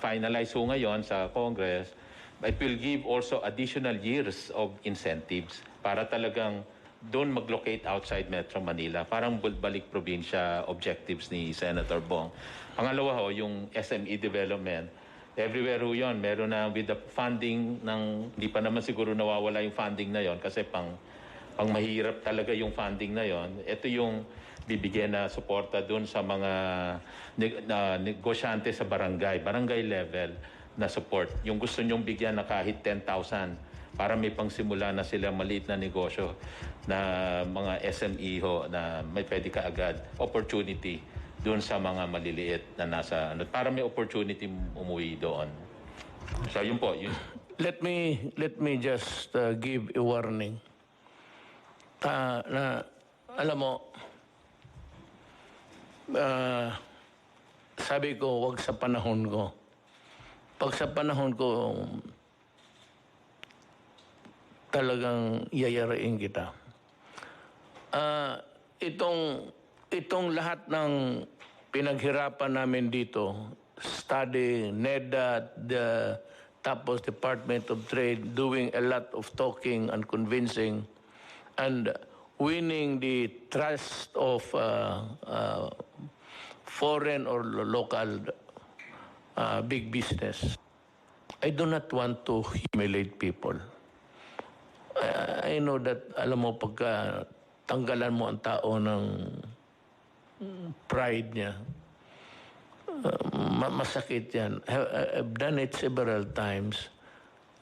finalize ngayon sa Congress, it will give also additional years of incentives para talagang doon mag-locate outside Metro Manila. Parang Balik Probinsya objectives ni Senator Bong. Pangalawa yung SME development. Everywhere yun, meron na with the funding ng, hindi pa naman siguro nawawala yung funding na yon kasi pang pang mahirap talaga yung funding na yon, ito yung bibigyan na suporta doon sa mga negosyante sa barangay level na support. Yung gusto nyong bigyan na kahit 10,000 para may pangsimula na sila maliit na negosyo na mga SME ho na may pwede ka agad opportunity doon sa mga maliliit na nasa para may opportunity umuwi doon. So yun po, yun. Let me just give a warning. Na alam mo, sabi ko, wag sa panahon ko. Pag sa panahon ko, talagang yayarain kita. Itong lahat ng pinaghirapan namin dito, study, NEDA, tapos Department of Trade, doing a lot of talking and convincing, and winning the trust of foreign or local big business. I do not want to humiliate people. I know that, alam mo, pagka tanggalan mo ang tao ng pride niya, masakit yan. I've done it several times.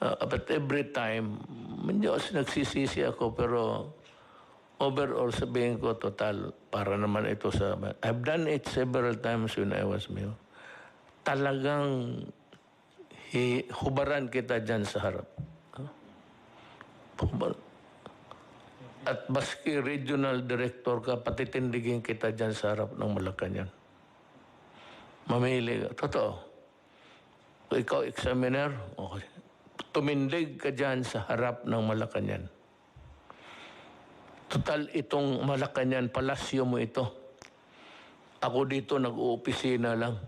But every time, medyo nagsisisi ako, pero overall sabihin ko, total, para naman ito sa... I've done it several times when I was mayor. Talagang hubaran kita dyan sa harap. At baski regional director ka, patitindigin kita dyan sa harap ng Malacanang. Mamili ka. Totoo. Ikaw, examiner, okay. Tumindig ka dyan sa harap ng Malacanang. Total, itong Malacanang, palasyo mo ito. Ako dito, nag-uopisina lang.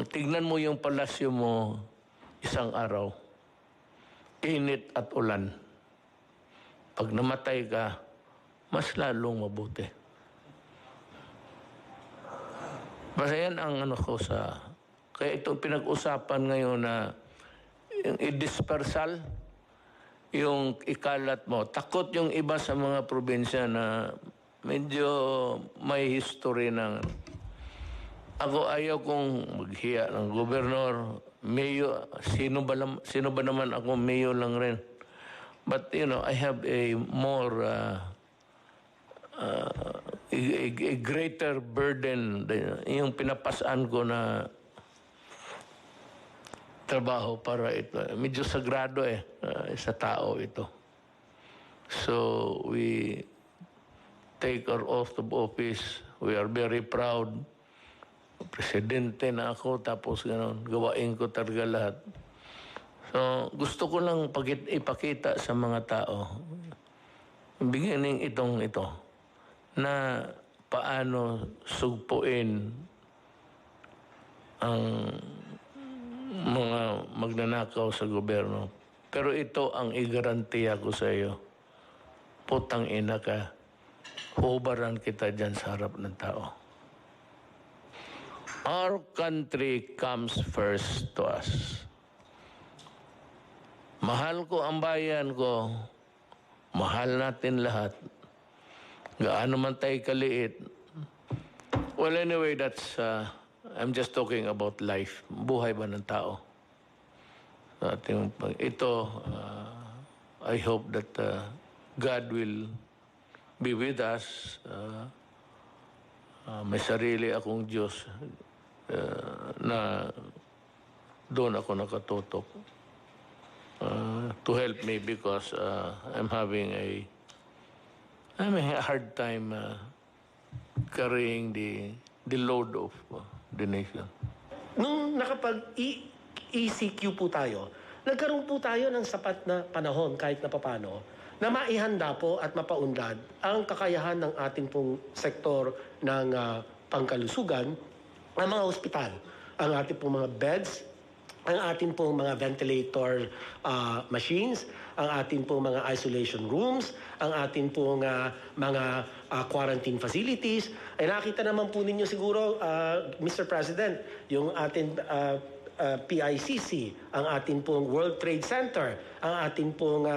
Tignan mo yung palasyo mo isang araw. Init at ulan. Pag namatay ka, mas lalong mabuti. Basta yan ang ko sa... Kaya itong pinag-usapan ngayon na yung i-dispersal, yung ikalat mo. Takot yung iba sa mga probinsya na medyo may history ng... Ako ayaw kong maghiya ng gobernador, mayor, sino ba naman ako, mayor lang rin. But, I have a more, a greater burden, yung pinapasaan ko na trabaho para ito. Medyo sagrado sa tao ito. So, we take our oath of office. We are very proud. Presidente na ako, tapos gawain ko talaga lahat. So, gusto ko lang ipakita sa mga tao, beginning ito, na paano sugpuin ang mga magnanakaw sa gobyerno. Pero ito ang igarantiya ko sa iyo. Putang ina ka, hubaran kita dyan sa harap ng tao. Our country comes first to us. Mahal ko ang bayan ko. Mahal natin lahat. Gaano man tayo kaliit. Well, anyway, that's... I'm just talking about life. Buhay ba ng tao? Ito, I hope that God will be with us. May sarili akong Diyos na doon ako nakatutok. To help me because I'm having a hard time carrying the load of the nation. Nung nakapag-ECQ po tayo, nagkaroon po tayo ng sapat na panahon kahit na papano na maihanda po at mapaunlad ang kakayahan ng ating pong sektor ng pangkalusugan, ang mga ospital, ang ating pong mga beds, ang ating pong mga ventilator machines, ang ating pong mga isolation rooms, ang ating pong mga quarantine facilities. Ay nakita naman po ninyo siguro, Mr. President, yung ating PICC, ang ating pong World Trade Center, ang ating pong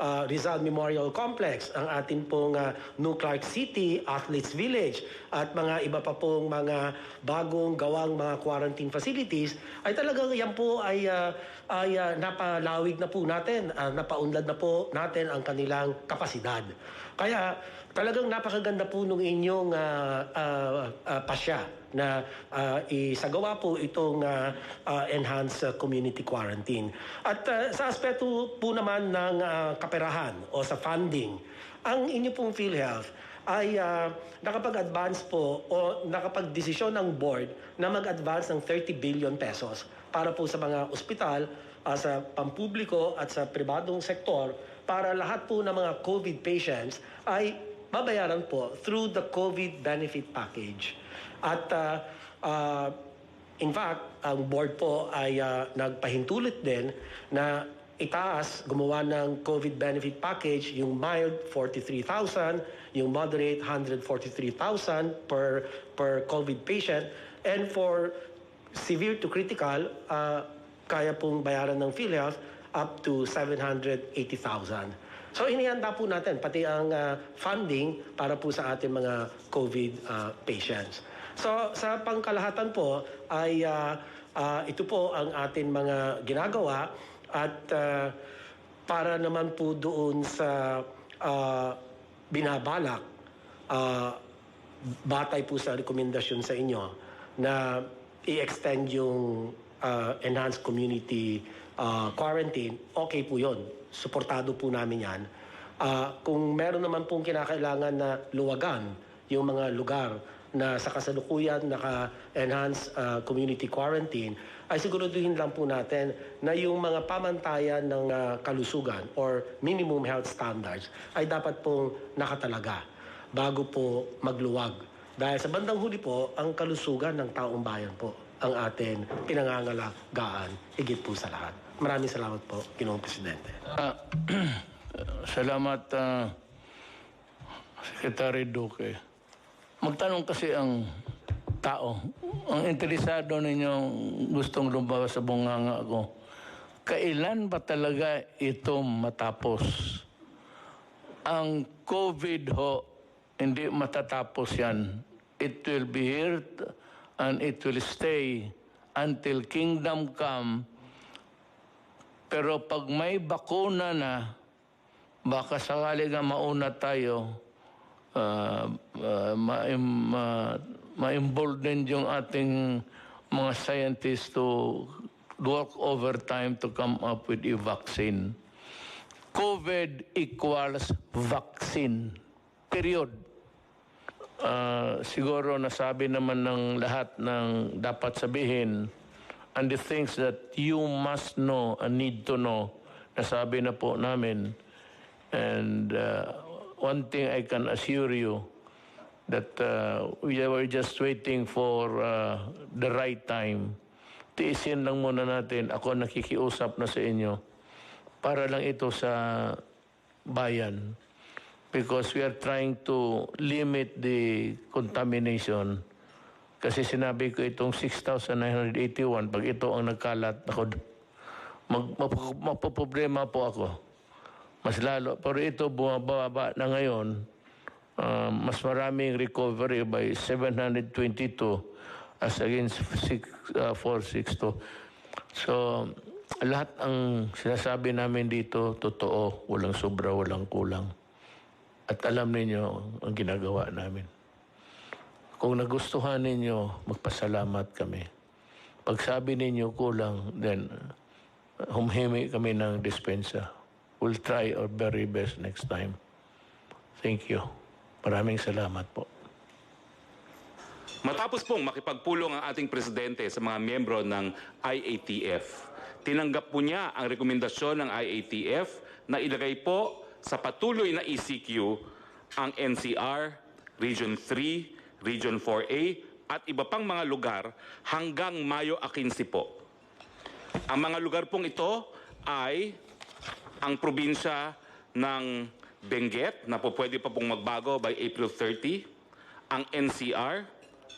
Rizal Memorial Complex, ang atin pong New Clark City Athletes Village, at mga iba pa pong mga bagong gawang mga quarantine facilities, ay talagang yan po ay napalawig na po natin, napaunlad na po natin ang kanilang kapasidad. Kaya talagang napakaganda po nung inyong pasya na isagawa po itong enhanced community quarantine. At sa aspeto po naman ng kaperahan o sa funding, ang inyo pong PhilHealth ay nakapag-advance po o nakapag-desisyon ng board na mag-advance ng 30 billion pesos para po sa mga ospital, sa pampubliko at sa pribadong sektor, para lahat po ng mga COVID patients ay babayaran po through the COVID benefit package. At in fact, ang board po ay nagpahintulot din na itaas, gumawa ng COVID benefit package, yung mild 43,000, yung moderate 143,000 per COVID patient, and for severe to critical, kaya pong bayaran ng PhilHealth up to 780,000. So inihanda po natin pati ang funding para po sa ating mga COVID patients. So sa pangkalahatan po ay ito po ang ating mga ginagawa, at para naman po doon sa binabalak, batay po sa rekomendasyon sa inyo na i-extend yung enhanced community quarantine, okay po yun. Suportado po namin yan. Kung meron naman pong kinakailangan na luwagan yung mga lugar na sa kasalukuyan naka-enhance community quarantine, ay siguraduhin lang po natin na yung mga pamantayan ng kalusugan or minimum health standards ay dapat pong nakatalaga bago po magluwag. Dahil sa bandang huli po, ang kalusugan ng taong bayan po ang atin pinangangalagaan higit po sa lahat. Maraming salamat po, Ginoong Presidente. Salamat, Secretary Roque. Magtanong kasi ang tao, ang interesado ninyong gustong lumabas sa bunganga ko, kailan ba talaga ito matapos? Ang COVID ho, hindi matatapos yan. It will be here and it will stay until kingdom come. Pero pag may bakuna na, baka sakali nga mauna tayo, ma-involve din yung ating mga scientists to work overtime to come up with a vaccine. COVID equals vaccine. Period. Siguro nasabi naman ng lahat ng dapat sabihin, and the things that you must know and need to know, nasabi na po namin. And one thing I can assure you, that we were just waiting for the right time. Tiisin lang muna natin, ako nakikiusap na sa inyo, para lang ito sa bayan. Because we are trying to limit the contamination. Kasi sinabi ko itong 6,981, pag ito ang nagkalat, ako, magpaproblema po ako. Mas lalo. Pero ito bumababa na ngayon, mas maraming recovery by 722 as against 462. So, lahat ang sinasabi namin dito, totoo, walang sobra, walang kulang. At alam ninyo ang ginagawa namin. Kung nagustuhan ninyo, magpasalamat kami. Pag sabi ninyo kulang, then humhimi kami ng dispensa. We'll try our very best next time. Thank you. Maraming salamat po. Matapos pong makipagpulong ang ating presidente sa mga miyembro ng IATF, tinanggap po niya ang rekomendasyon ng IATF na ilagay po sa patuloy na ECQ ang NCR, Region 3, Region 4A at iba pang mga lugar hanggang Mayo 15 po. Ang mga lugar pong ito ay ang probinsya ng Benguet na po pwede pa pong magbago by April 30, ang NCR,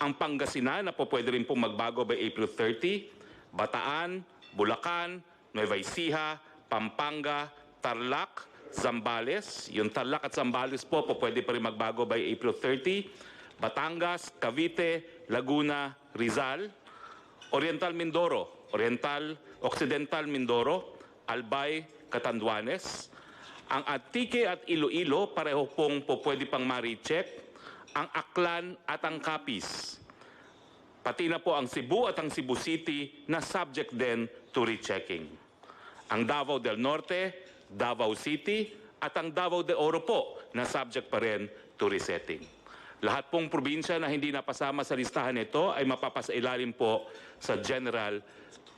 ang Pangasinan na po pwede rin pong magbago by April 30, Bataan, Bulacan, Nueva Ecija, Pampanga, Tarlac, Zambales. Yung Tarlac at Zambales po pwede pa rin magbago by April 30. Batangas, Cavite, Laguna, Rizal. Oriental Mindoro, Occidental Mindoro, Albay, Catanduanes. Ang Antique at Iloilo, pareho pong pwede pang ma-recheck. Ang Aklan at ang Capiz. Pati na po ang Cebu at ang Cebu City na subject din to rechecking. Ang Davao del Norte, Davao City at ang Davao de Oro po na subject pa rin to resetting. Lahat pong probinsya na hindi napasama sa listahan nito ay mapapasailalim po sa General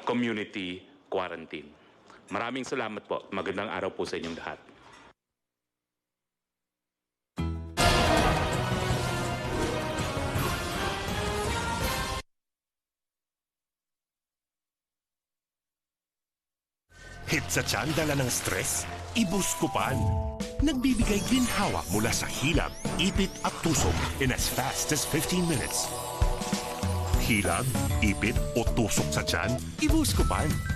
Community Quarantine. Maraming salamat po. Magandang araw po sa inyong lahat. Hit sa tiyan dala ng stress? Ibuskupan. Nagbibigay ginhawa mula sa hilab, ipit at tusok in as fast as 15 minutes. Hilab, ipit o tusok sa tiyan? Ibuskupan.